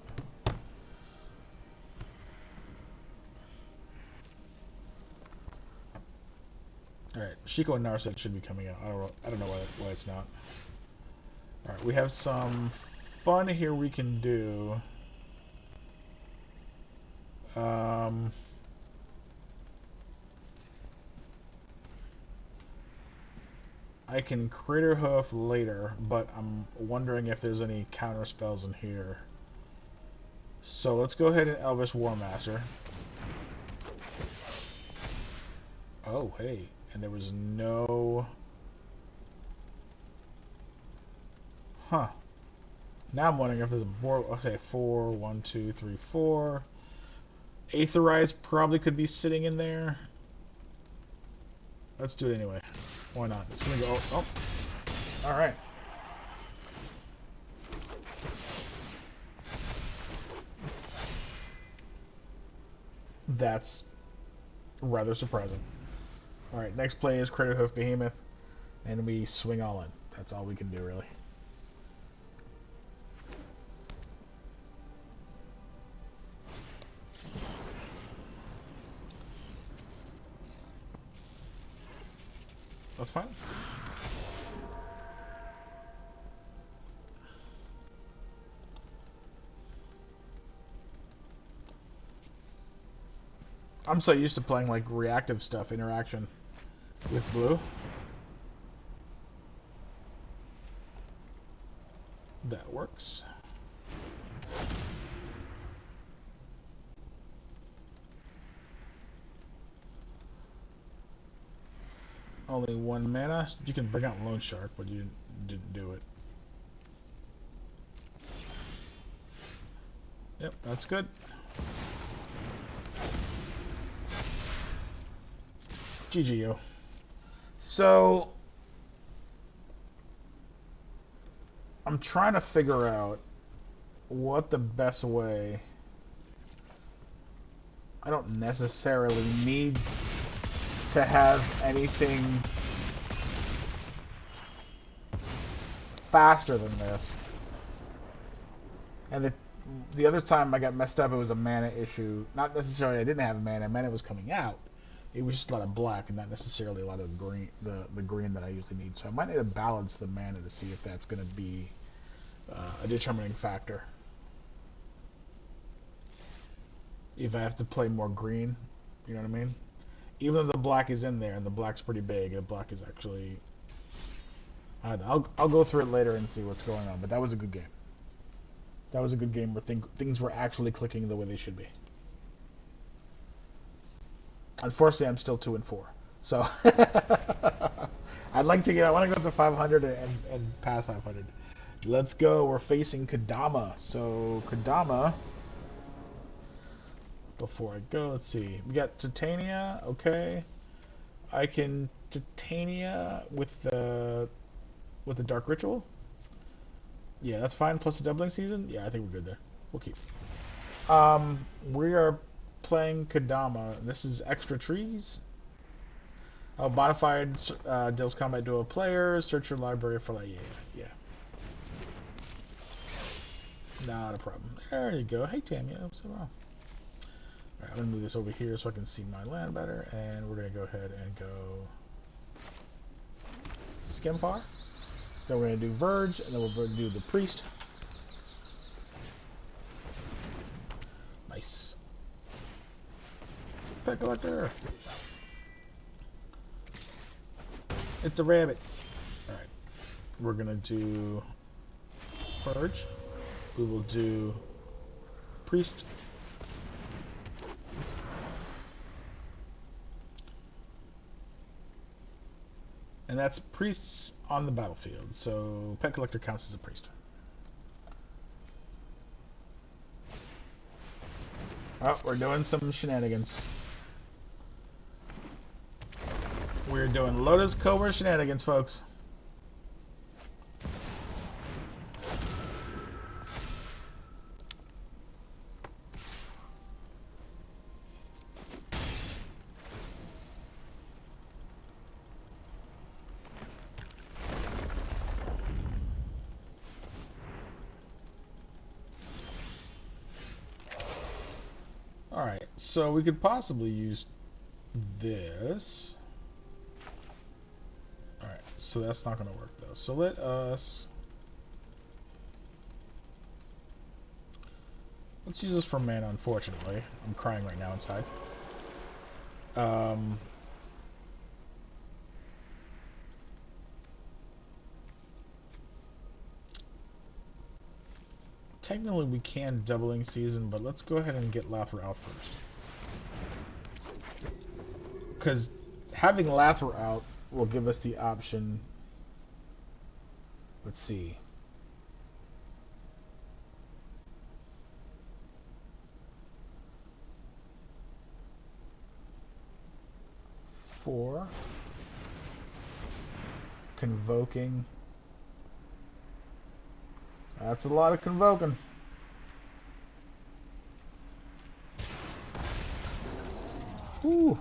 Alright, Shiko and Narset should be coming out. I don't know why it's not. Alright, we have some fun here we can do. I can Crater Hoof later, but I'm wondering if there's any counter spells in here. So let's go ahead and Elvish Warmaster. Oh, hey. And there was no... Huh. Now I'm wondering if there's a board... Okay, 4, 1, 2, 3, 4. Aetherize probably could be sitting in there. Let's do it anyway. Why not? It's gonna go... Oh. Alright. That's rather surprising. Alright, next play is Crater Hoof Behemoth. And we swing all in. That's all we can do, really. That's fine. I'm so used to playing like reactive stuff, interaction with blue. That works. Only 1 mana. You can bring out Loan Shark, but you didn't do it. Yep, that's good. GGO. So I'm trying to figure out what the best way. I don't necessarily need to have anything faster than this. And the other time I got messed up, it was a mana issue. Not necessarily I didn't have mana. Mana was coming out. It was just a lot of black and not necessarily a lot of green. The green that I usually need. So I might need to balance the mana to see if that's going to be a determining factor. If I have to play more green, you know what I mean? Even though the black is in there and the black's pretty big, the black is actually. I'll go through it later and see what's going on. But that was a good game. That was a good game where things were actually clicking the way they should be. Unfortunately, I'm still 2-4. So I'd like to get. I want to go to 500 and pass 500. Let's go. We're facing Kadama. So Kadama. Before I go, let's see. We got Titania. Okay. I can Titania with the Dark Ritual. Yeah, that's fine. Plus the doubling season. Yeah, I think we're good there. We'll keep. We are playing Kadama. This is extra trees. Oh, modified deals combat to a player. Search your library for like yeah. Not a problem. There you go. Hey Tamia, what's wrong? Alright, I'm gonna move this over here so I can see my land better, and we're gonna go ahead and go Skimfar. Then we're gonna do Verge, and then we'll do the Priest. Nice. Pet collector. It's a rabbit. Alright. We're gonna do Verge. We will do Priest. And that's priests on the battlefield. So pet collector counts as a priest. Oh, we're doing some shenanigans. We're doing Lotus Cobra shenanigans, folks. Alright, so we could possibly use this. Alright, so that's not going to work though. So let us... Let's use this for mana, unfortunately. I'm crying right now inside. Technically we can doubling season, but let's go ahead and get Lathril out first. Because having Lathril out will give us the option... Let's see. Four. Convoking. That's a lot of convoking. Whew.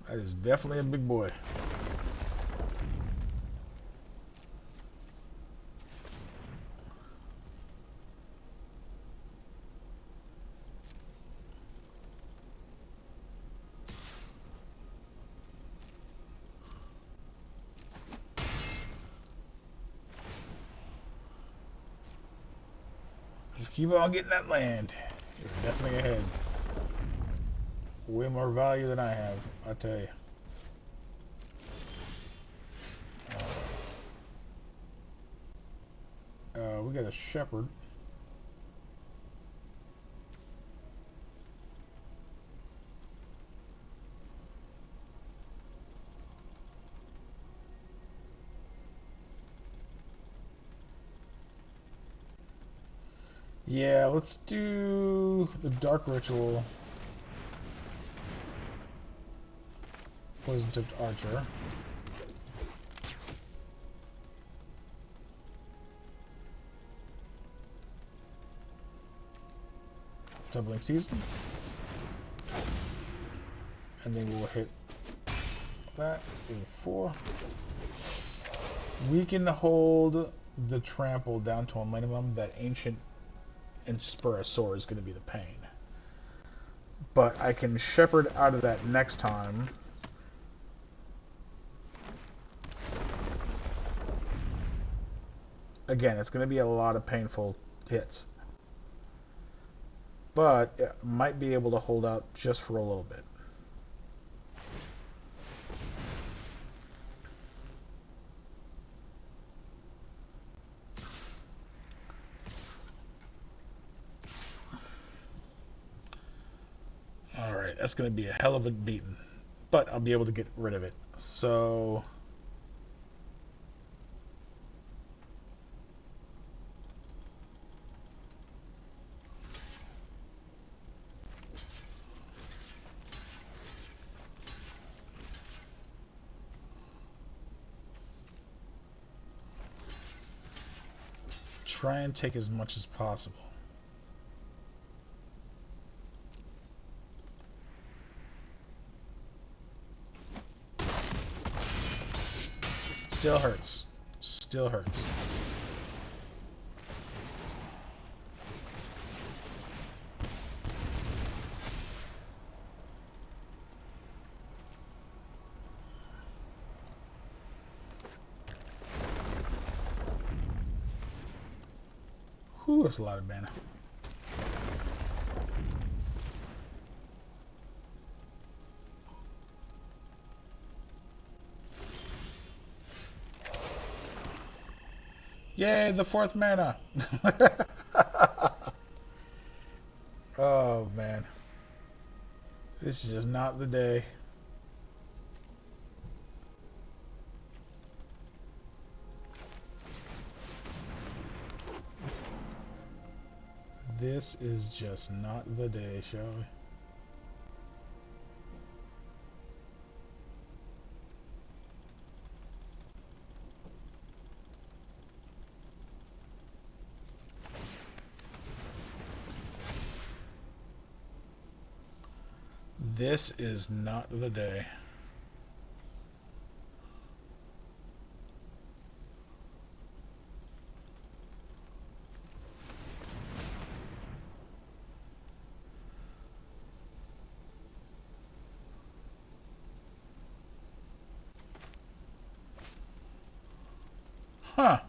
That is definitely a big boy. Just keep on getting that land. You're definitely ahead. Way more value than I have, I tell you. We got a shepherd. Yeah, let's do the dark ritual. Poison tipped archer. Doubling season. And then we'll hit that. 4. We can hold the trample down to a minimum. That ancient and Spurasaur is going to be the pain. But I can shepherd out of that next time. Again, it's going to be a lot of painful hits. But it might be able to hold out just for a little bit. Alright, that's going to be a hell of a beating. But I'll be able to get rid of it. So... try and take as much as possible. Still hurts. Still hurts. Whew, that's a lot of mana. Yay, the 4th mana! Oh, man. This is just not the day. This is just not the day, shall we? This is not the day. Huh.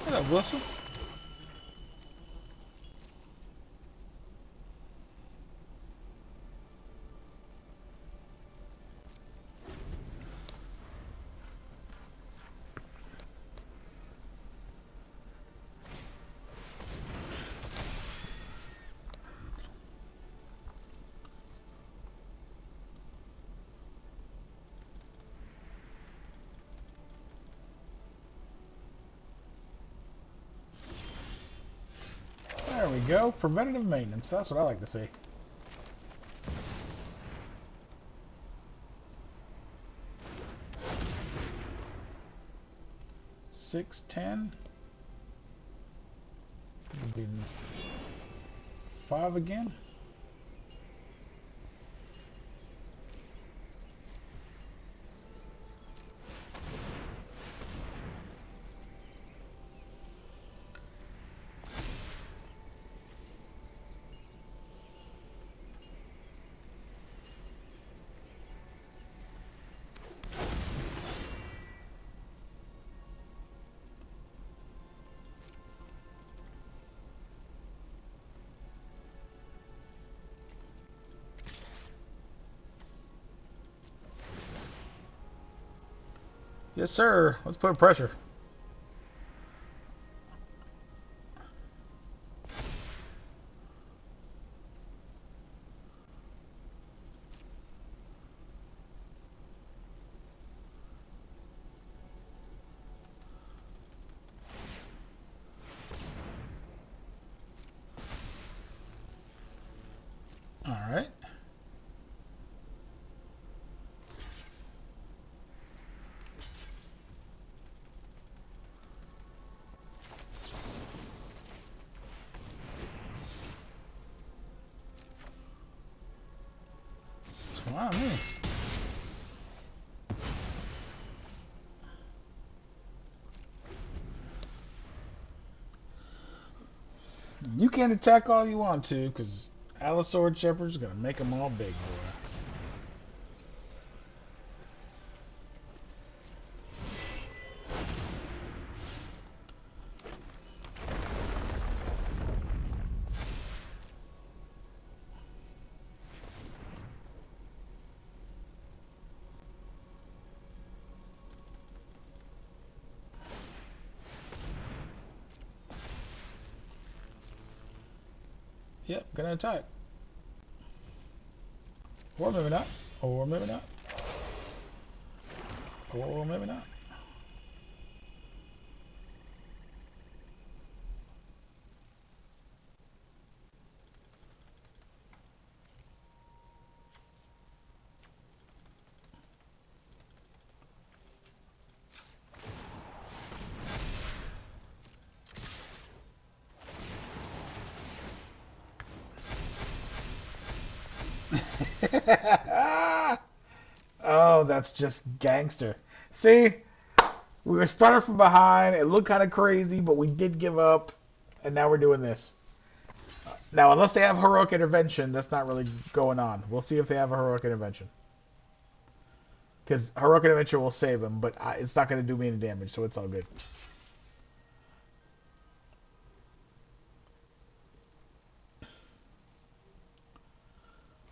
Hello, Wilson. There we go. Preventative maintenance. That's what I like to see. 610. 5 again? Yes, sir. Let's put pressure. All right. Come on, me. You can attack all you want to, because Allosaur Shepherd's gonna make them all big, boy. Yep, gonna attack. Or maybe not. Or maybe not. Or maybe not. Oh, that's just gangster. See, we were starting from behind. It looked kind of crazy, but we did give up, and now we're doing this. Now, unless they have heroic intervention, that's not really going on. We'll see if they have a heroic intervention. Because heroic intervention will save him, but it's not going to do me any damage, so it's all good.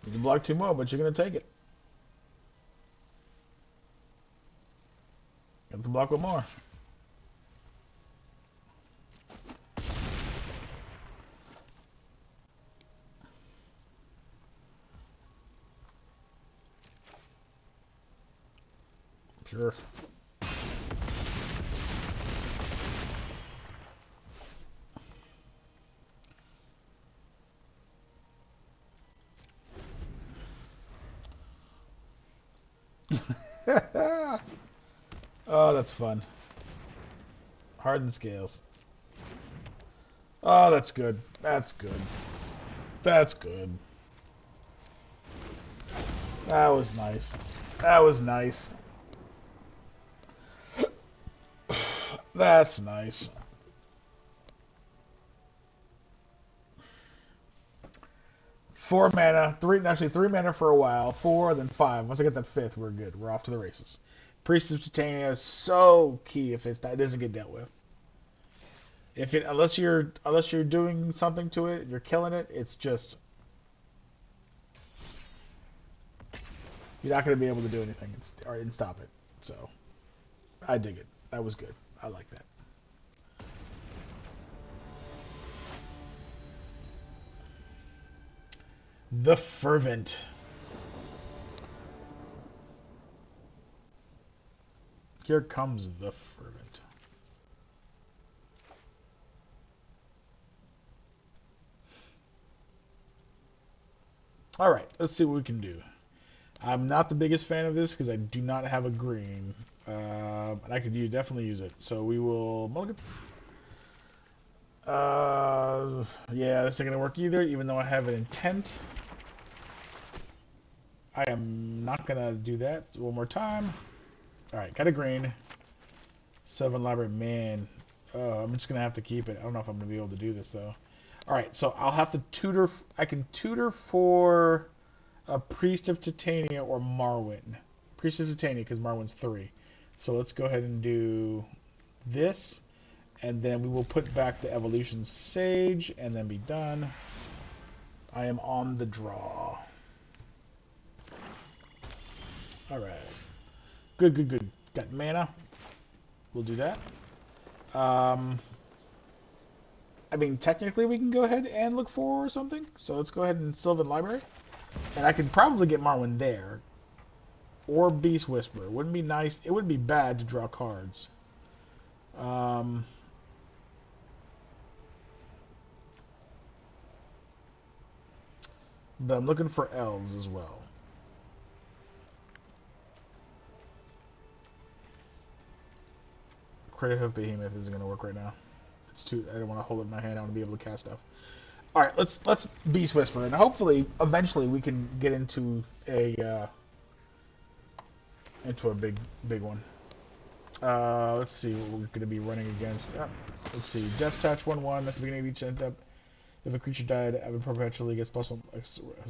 You can block 2 more, but you're going to take it. You have to block 1 more. Sure. Oh, that's fun. Hardened scales. Oh, that's good. That's good. That's good. That was nice. That was nice. That's nice. 4 mana, 3 actually 3 mana for a while, 4, then 5. Once I get that 5th, we're good. We're off to the races. Priest of Titania is so key if that doesn't get dealt with. If it unless you're doing something to it, you're killing it. It's just you're not going to be able to do anything and stop it. So I dig it. That was good. I like that. The Fervent. Here comes the Fervent. All right, let's see what we can do. I'm not the biggest fan of this because I do not have a green, and I could definitely use it. So we will mulligan. Yeah, isn't going to work either, even though I have an intent. I am not going to do that. So one more time. Alright, got a green. Sylvan Library, man. I'm just going to have to keep it. I don't know if I'm going to be able to do this, though. Alright, so I'll have to tutor. I can tutor for a Priest of Titania or Marwyn. Priest of Titania, because Marwyn's 3. So let's go ahead and do this. And then we will put back the Evolution Sage and then be done. I am on the draw. Alright. Good, good, good. Got mana. We'll do that. I mean, technically we can go ahead and look for something. So let's go ahead and Sylvan Library. And I could probably get Marwyn there. Or Beast Whisperer. Wouldn't be nice. It wouldn't be bad to draw cards. But I'm looking for elves as well. Credit Hoof Behemoth isn't going to work right now. It's too. I don't want to hold it in my hand. I want to be able to cast stuff. All right, let's Beast Whisperer, and hopefully, eventually, we can get into a big one. Let's see what we're going to be running against. Let's see, Death Touch 1/1 at the beginning of each end up. If a creature died, it perpetually gets +1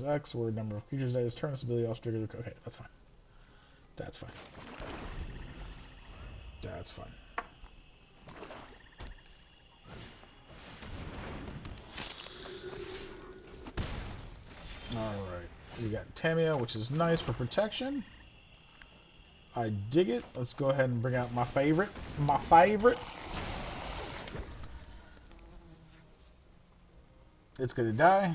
X, or a number of creatures died this turn. This ability also triggers. Okay, that's fine. That's fine. That's fine. Alright, we got Tamia, which is nice for protection. I dig it. Let's go ahead and bring out my favorite. My favorite. It's gonna die.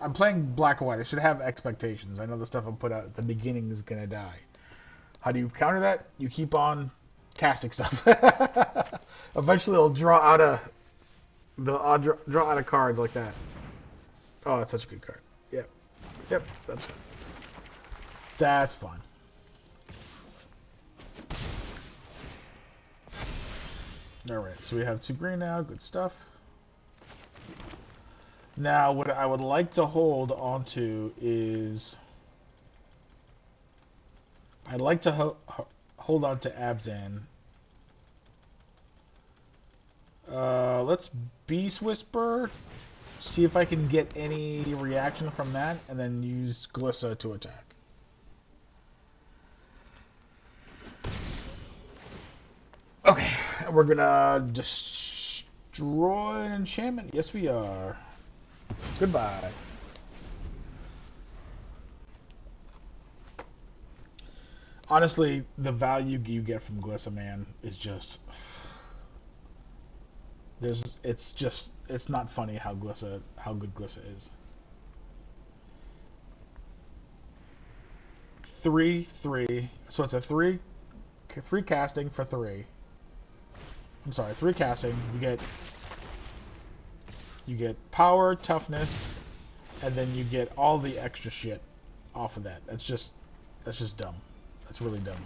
I'm playing black and white. I should have expectations. I know the stuff I put out at the beginning is gonna die. How do you counter that? You keep on casting stuff. Eventually, I'll draw out draw out of cards like that. Oh, that's such a good card. Yep. Yep, that's fine. That's fine. Alright, so we have 2 green now. Good stuff. Now, what I would like to hold onto is... I'd like to hold on to Abzan. Let's Beast Whisper. See if I can get any reaction from that, and then use Glissa to attack. Okay, we're gonna destroy an enchantment. Yes, we are. Goodbye. Honestly, the value you get from Glissa, man, is just... it's not funny how good Glissa is. 3/3, so it's a three casting for 3. I'm sorry, 3 casting. You get power, toughness, and then you get all the extra shit off of that. That's just dumb. That's really dumb.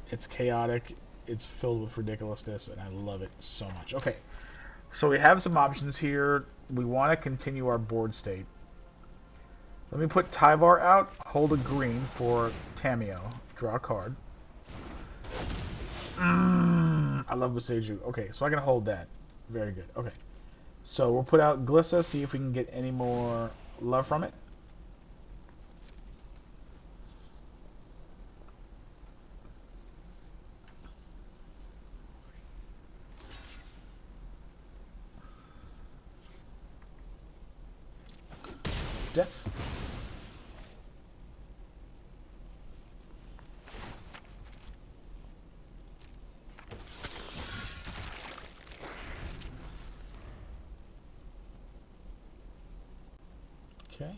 It's chaotic. It's filled with ridiculousness, and I love it so much. Okay, so we have some options here. We want to continue our board state. Let me put Tyvar out, hold a green for Tamio, draw a card. I love Boseiju. Okay, so I can hold that. Very good. Okay, so we'll put out Glissa, see if we can get any more love from it. Death. Okay.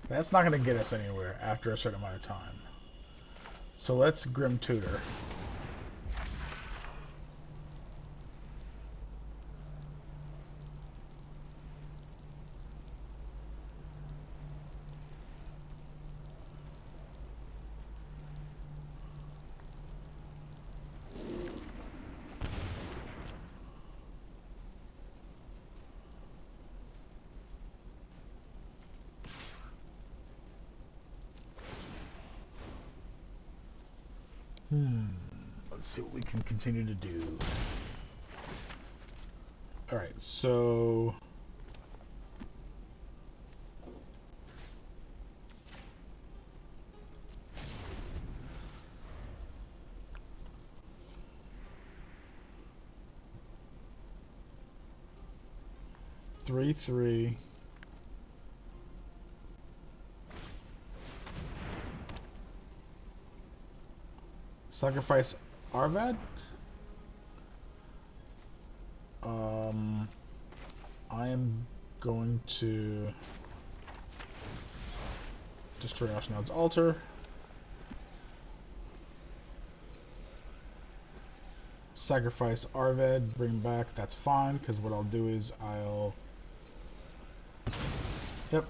That's not going to get us anywhere after a certain amount of time. So let's Grim Tutor. Let's see what we can continue to do. Alright, so... Three, three. Sacrifice Arvad? I am going to destroy Ashnod's altar. Sacrifice Arvad, bring back, that's fine, because what I'll do is I'll... Yep.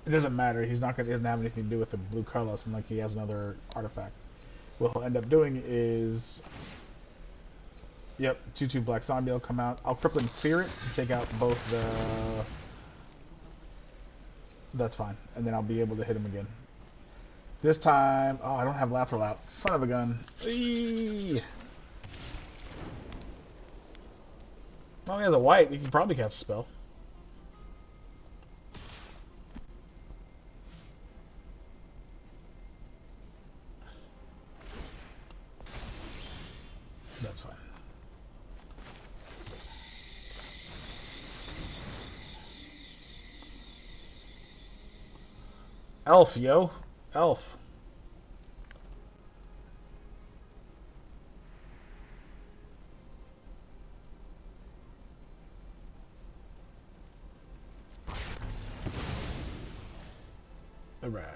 It doesn't matter, he doesn't have anything to do with the blue colors, and like he has another artifact. What he'll end up doing is... Yep, 2/2 Black Zombie will come out. I'll Crippling Fear it to take out both the... That's fine, and then I'll be able to hit him again. This time... Oh, I don't have Lathril out. Son of a gun. Eee! Oh, he has a white. He can probably cast a spell. That's fine. Elf, yo. Elf. Alright.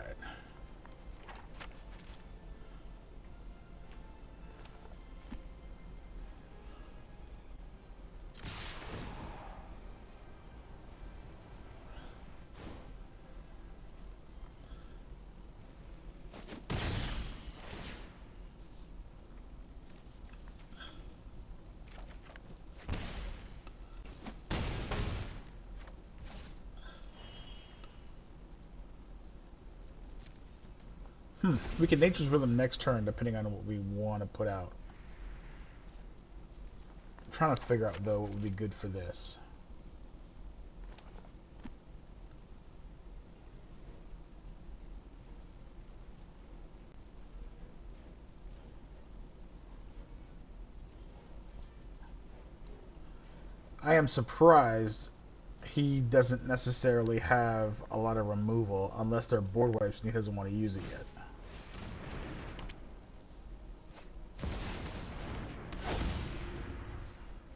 We can Nature's Rhythm next turn, depending on what we want to put out. I'm trying to figure out, though, what would be good for this. I am surprised he doesn't necessarily have a lot of removal, unless they're board wipes and he doesn't want to use it yet.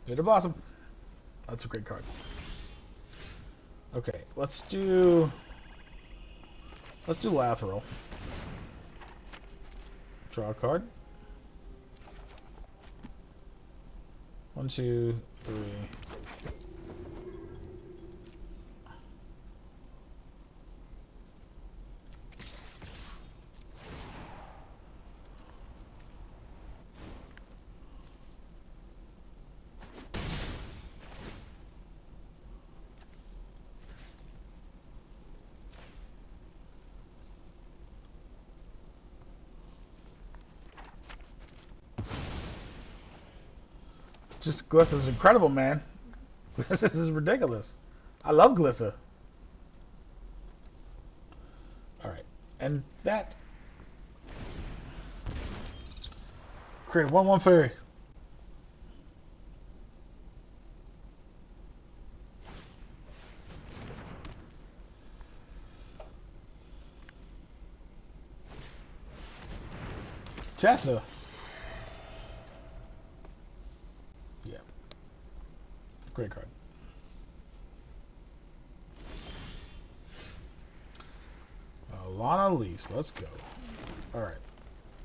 Bitter Blossom. That's a great card. Okay, let's do Lathril. Draw a card. 1, 2, 3. Just Glissa's incredible, man. This is ridiculous. I love Glissa. Alright. And that created 1/1 fairy. Tessa. Yeah. Great card. Lana, Elise. Let's go. All right.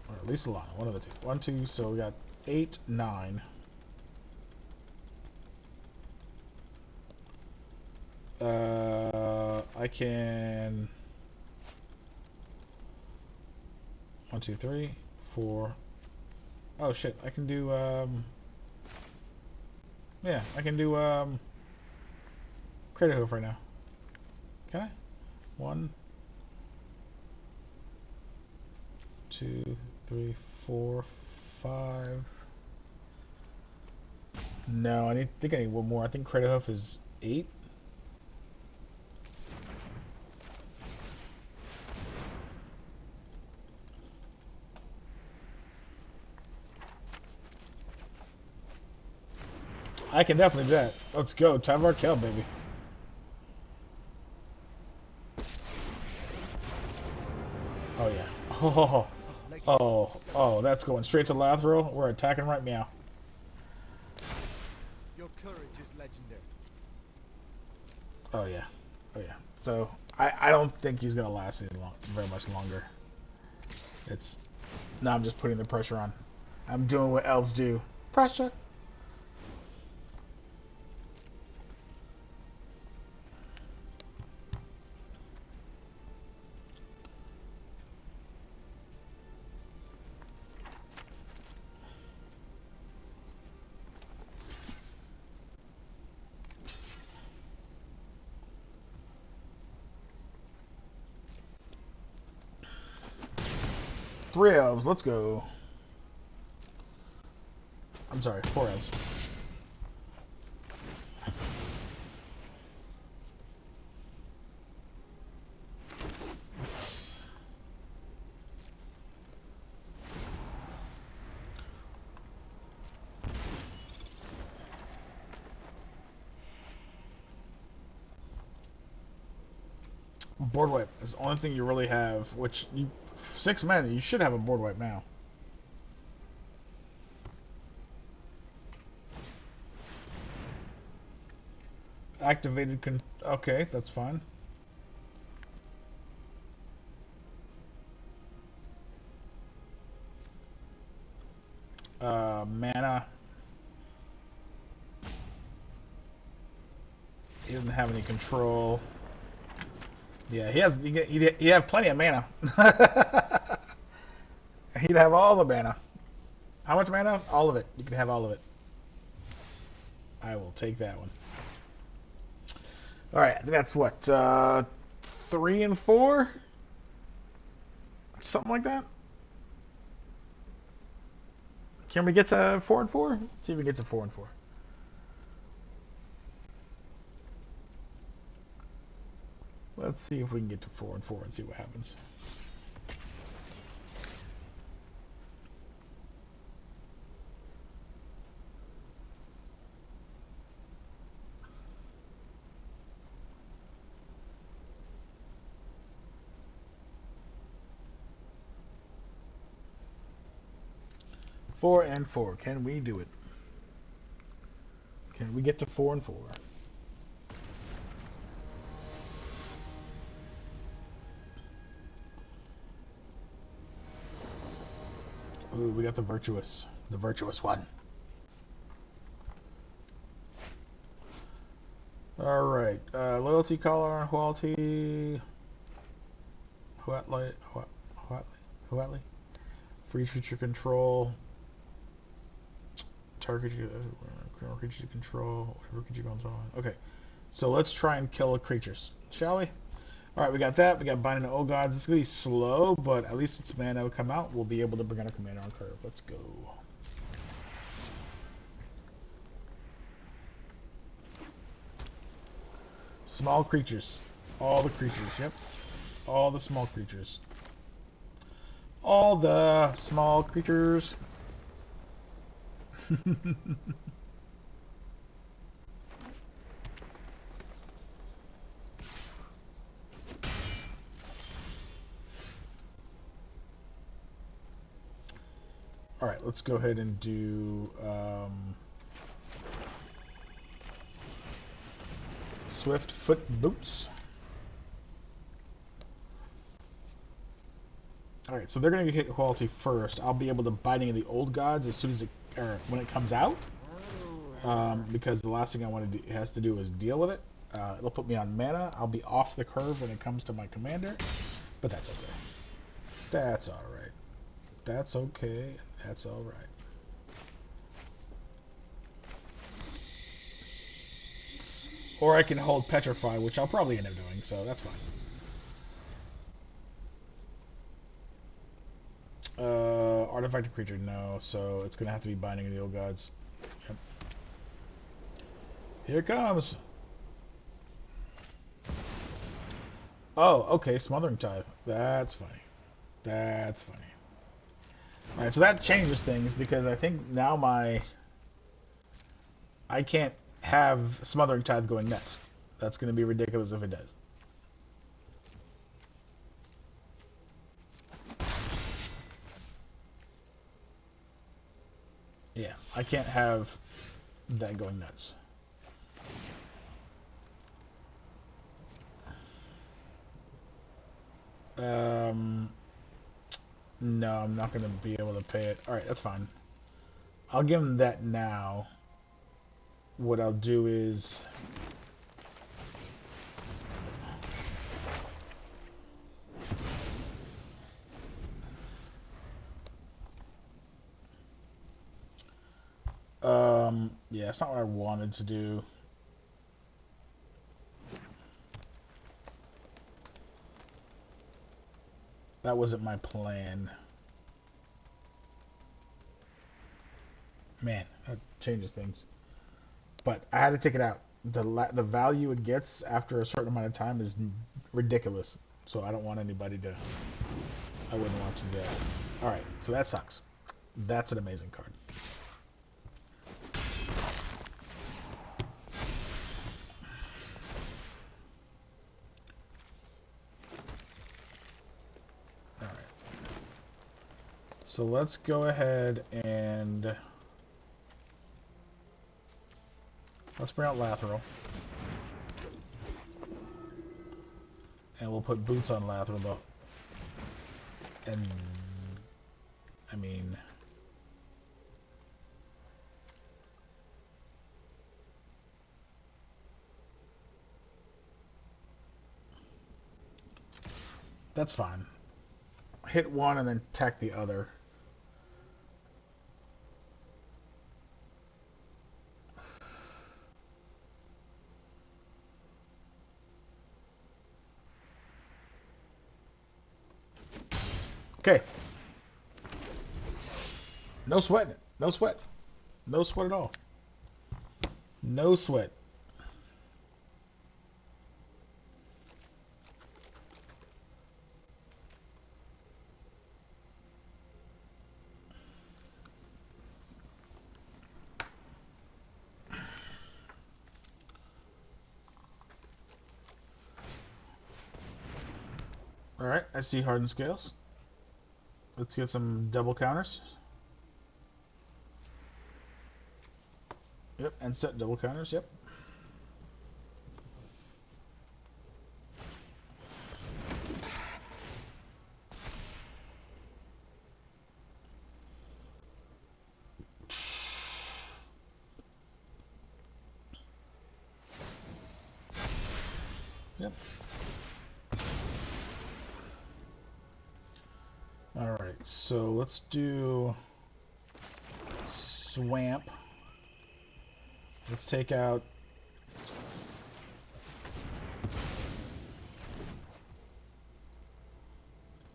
Or at least Lana. One of the two. 1, 2. So we got 8, 9. I can 1, 2, 3, 4. Oh shit! I can do yeah, I can do Crater Hoof right now. Can I? 1, 2, 3, 4, 5. No, think I need one more. I think Crater Hoof is 8. I can definitely do that. Let's go. Time for our kill, baby. Oh, yeah. Oh, oh, that's going straight to Lathril. We're attacking right meow. Your courage is legendary. Oh, yeah. Oh, yeah. So, I don't think he's going to last very much longer. It's... Now I'm just putting the pressure on. I'm doing what elves do. Pressure. Three elves. Let's go. I'm sorry. 4 elves. Board wipe is the only thing you really have, which you 6 men, you should have a board wipe now. Activated okay, that's fine. Mana. He doesn't have any control. Yeah, he'd have plenty of mana. He'd have all the mana. How much mana? All of it. You can have all of it. I will take that one. All right, I think that's what 3 and 4, something like that. Can we get to 4 and 4? Let's see if we get to 4 and 4. Let's see if we can get to 4 and 4 and see what happens. Four and 4. Can we do it? Can we get to 4 and 4? Ooh, we got the virtuous one. All right, loyalty collar, quality, Huatli, Huatli, free creature control, target creature control, whatever creature comes on. Okay, so let's try and kill creatures, shall we? All right, we got that. We got Binding to Old Gods. It's gonna be slow, but at least its mana will come out. We'll be able to bring out a commander on curve. Let's go. Small creatures. All the creatures, yep. All the small creatures. All the small creatures. Alright, let's go ahead and do Swift Foot Boots. All right, so they're gonna hit quality first. I'll be able to Binding of the Old Gods as soon as it, or when it comes out, because the last thing I want to do has to do is deal with it. It'll put me on mana. I'll be off the curve when it comes to my commander, but that's okay. That's all right. That's okay. That's all right. Or I can hold Petrify, which I'll probably end up doing, so that's fine. Artifact creature, no, so it's gonna have to be Binding of the Old Gods. Yep. Here it comes! Oh, okay, Smothering Tithe. That's funny. That's funny. Alright, so that changes things because I think now I can't have Smothering Tithe going nuts. That's gonna be ridiculous if it does. Yeah, I can't have that going nuts. Um, no, I'm not going to be able to pay it. Alright, that's fine. I'll give him that now. What I'll do is... yeah, it's not what I wanted to do. That wasn't my plan. Man, that changes things. But I had to take it out. The value it gets after a certain amount of time is ridiculous. So I don't want anybody to... I wouldn't want to do that. Alright, so that sucks. That's an amazing card. Alright. So let's go ahead and... let's bring out Lathril. And we'll put boots on Lathril, though. And... I mean... that's fine. Hit one and then attack the other. Okay. No sweat. No sweat. No sweat at all. No sweat. Alright, I see hardened scales. Let's get some double counters. Yep, and set double counters, yep. Yep. Alright, so let's do Swamp. Let's take out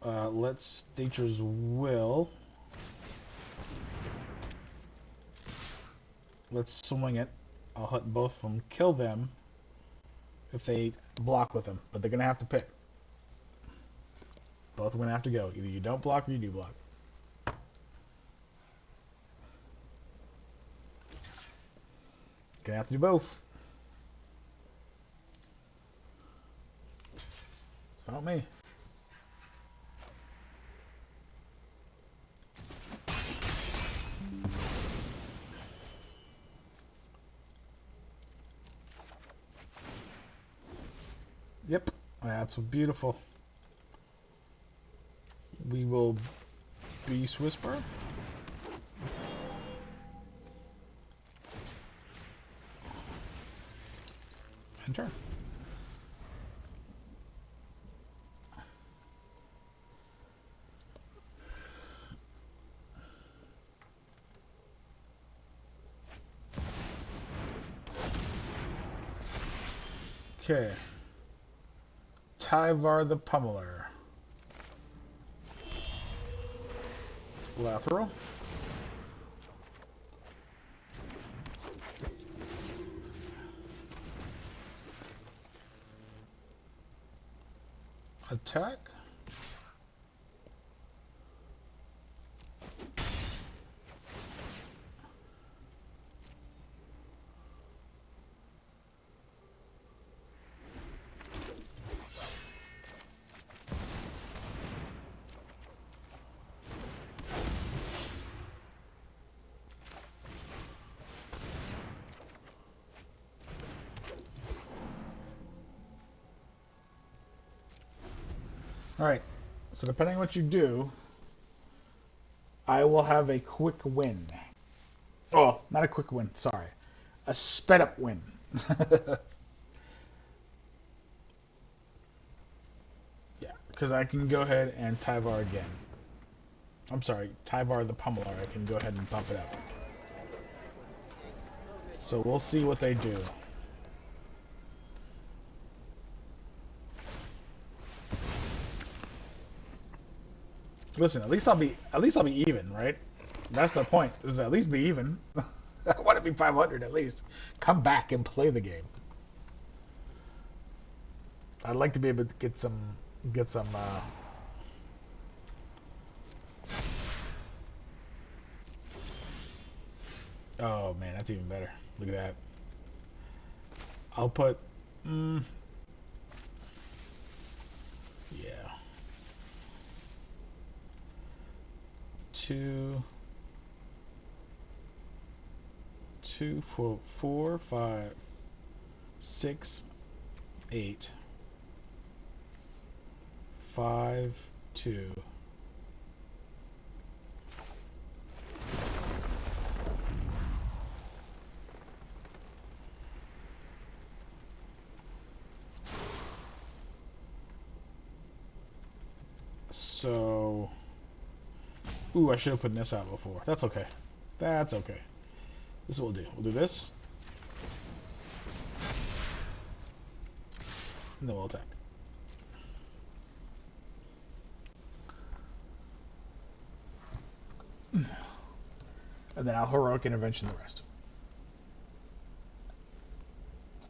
let's Nature's Will. Let's swing it. I'll hit both of them, kill them if they block with them, but they're gonna have to pick. Both are gonna have to go. Either you don't block or you do block. Gonna have to do both. It's about me. Yep, that's beautiful. We will Beast Whisper. And turn. Okay. Tyvar the Pummeler. Lathril. Attack. Alright, so depending on what you do, I will have a quick win. Oh, not a quick win, sorry. A sped up win. Yeah, because I can go ahead and Tyvar again. I'm sorry, Tyvar the Pummeler, I can go ahead and bump it up. So we'll see what they do. Listen, at least I'll be even, right? That's the point. Is at least be even. I want to be 500 at least. Come back and play the game. I'd like to be able to get some. Oh man, that's even better. Look at that. I'll put. Yeah. 2, 2, 4, 4, 5, 6, 8, 5, 2. So, ooh, I should have put this out before. That's okay. That's okay. This is what we'll do. We'll do this, and then we'll attack. And then I'll heroic intervention the rest.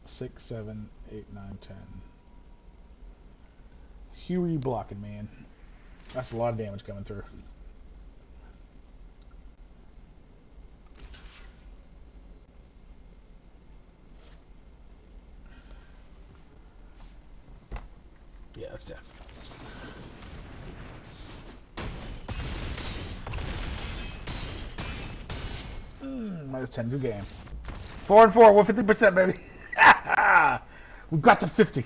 6, 7, 8, 9, 10. Huey blocking, man. That's a lot of damage coming through. Yeah, that's death. Minus 10. Good game. 4 and 4. We're 50%, baby. We've got to 50.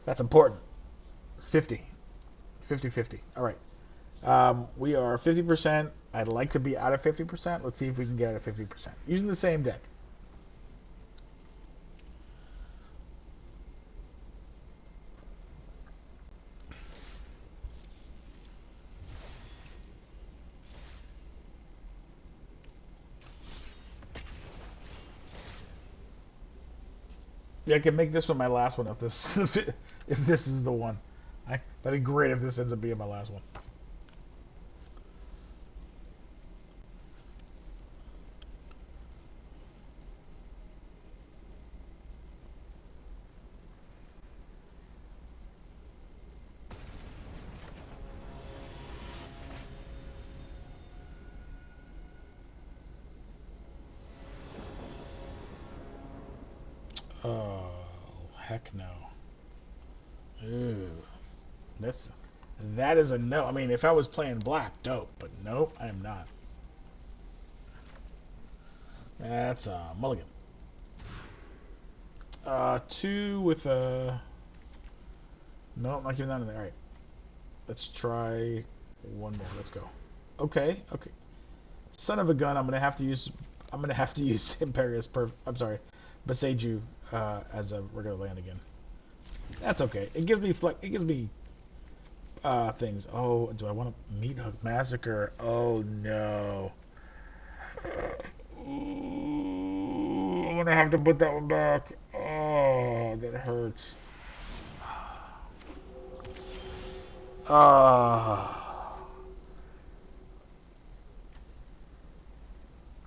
That's important. 50. 50, 50. All right. We are 50%. I'd like to be out of 50%. Let's see if we can get out of 50%. Using the same deck. Yeah, I can make this one my last one if this if this is the one. That'd be great if this ends up being my last one. Oh, heck no. Ooh, that is a no. I mean, if I was playing black, dope, but nope, I am not. That's a mulligan. 2 with a. No, I'm not giving that in there. All right. Let's try one more. Let's go. Okay, okay. Son of a gun, I'm gonna have to use. I'm gonna have to use Imperious Perf. I'm sorry, Beseju as a regular land again. That's okay. It gives me flex. It gives me things. Oh, do I want to meat hook massacre? Oh no. Ooh, I'm gonna have to put that one back. Oh, that hurts. Ah.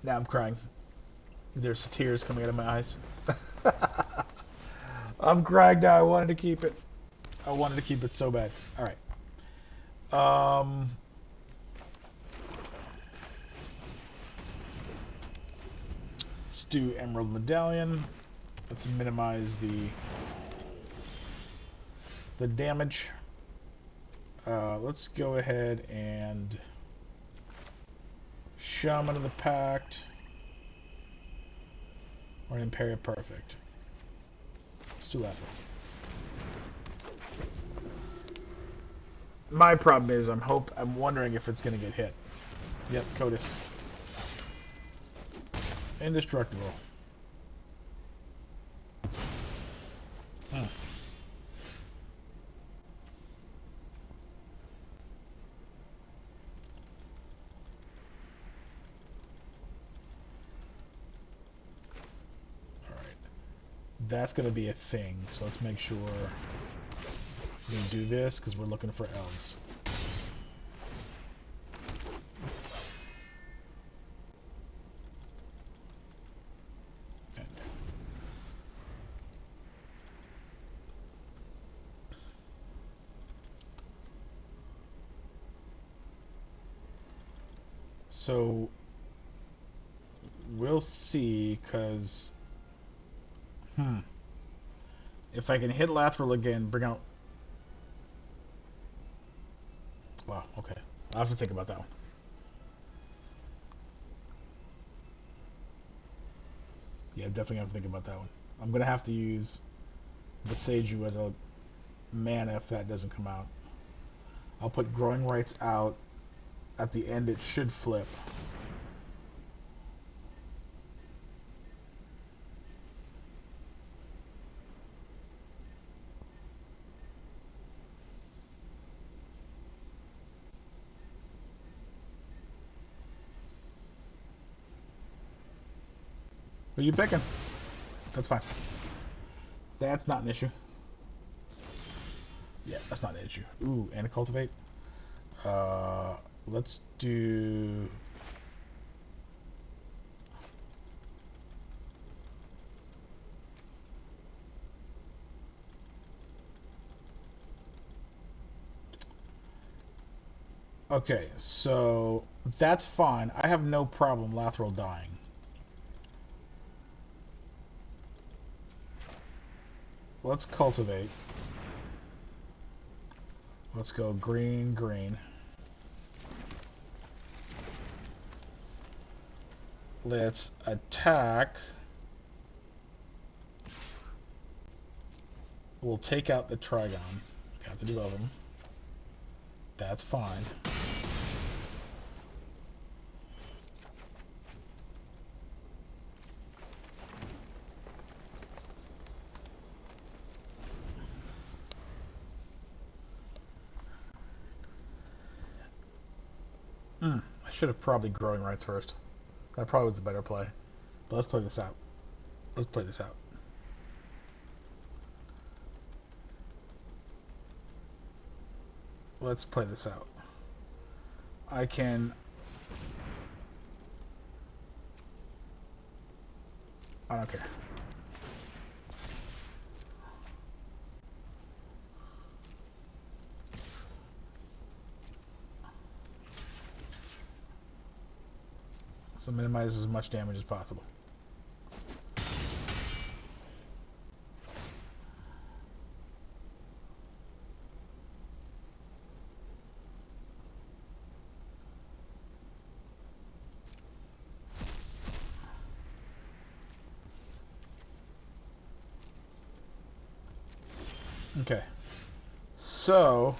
Now I'm crying. There's tears coming out of my eyes. I'm crying now. I wanted to keep it. I wanted to keep it so bad. All right. Um. Let's do Emerald Medallion. Let's minimize the damage. Let's go ahead and Shaman of the Pact or Imperial Perfect. Let's do Lathril. My problem is I'm wondering if it's gonna get hit. Yep, Codis. Indestructible. Hmm. Alright. That's gonna be a thing, so let's make sure we do this because we're looking for elves. Okay. So we'll see, because if I can hit Lathril again, bring out. Wow. Okay. I'll have to think about that one. Yeah, I'm definitely gonna think about that one. I'm gonna have to use the Seiju as a mana if that doesn't come out. I'll put Growing Rights out. At the end, it should flip. Who are you picking? That's fine. That's not an issue. Yeah, that's not an issue. Ooh, and a Cultivate. Let's do. Okay, so that's fine. I have no problem Lathril dying. Let's cultivate. Let's go green, green. Let's attack. We'll take out the Trigon. Got to do of them. That's fine. I should have probably Growing Rights first. That probably was a better play. But let's play this out. Let's play this out. Let's play this out. I can. I don't care. So minimize as much damage as possible. Okay. So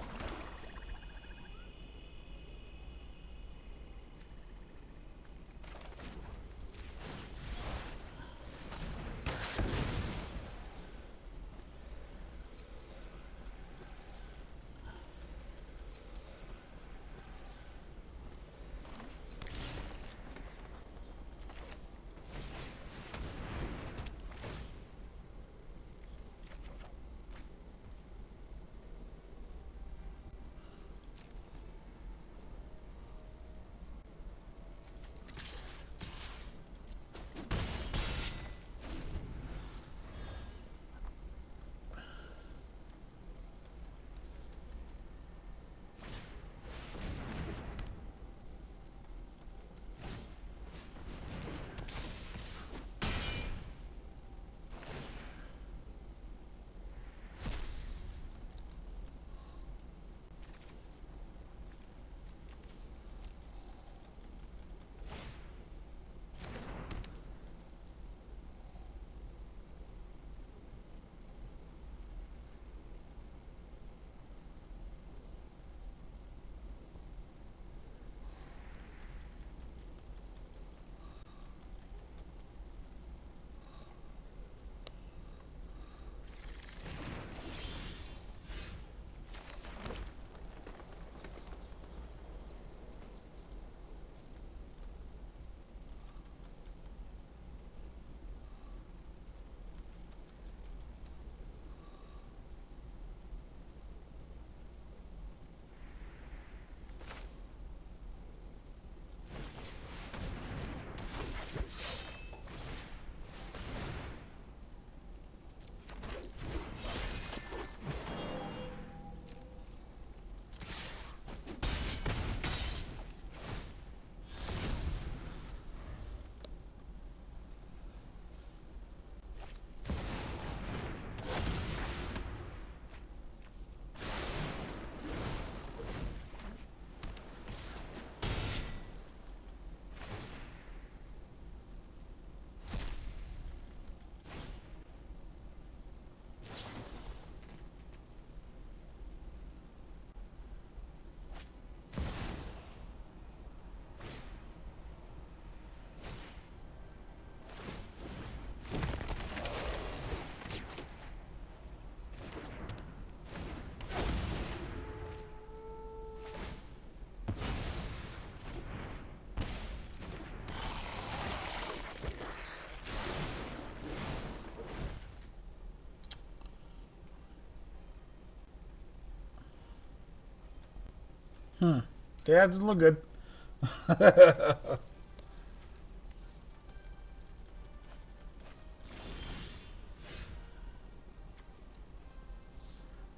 Hmm. Yeah, it doesn't look good.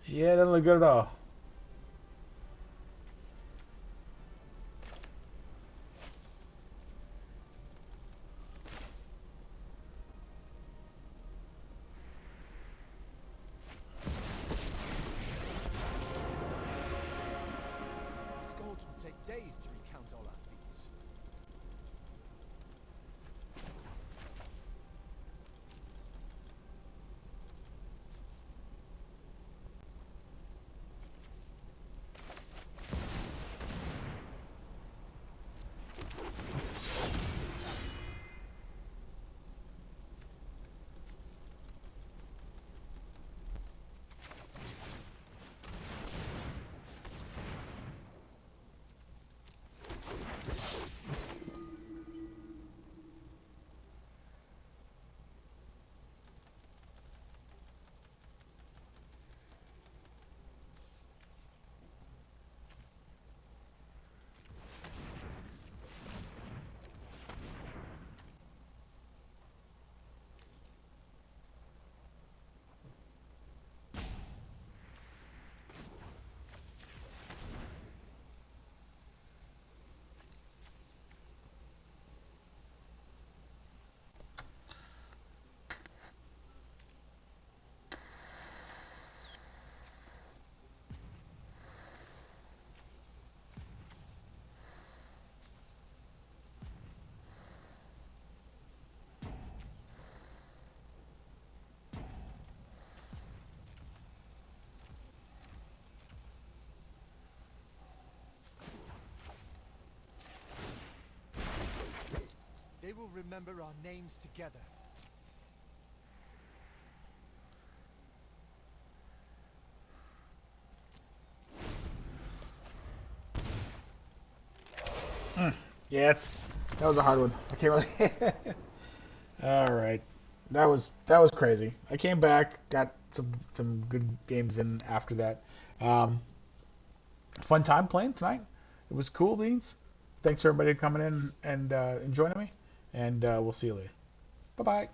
Yeah, it doesn't look good at all. The Scourge will take days to recount all our feats. They will remember our names together. Yeah, that was a hard one. I can't really. All right, that was crazy. I came back, got some good games in after that. Um, Fun time playing tonight. It was cool beans. Thanks for everybody coming in and joining me, and we'll see you later. Bye bye.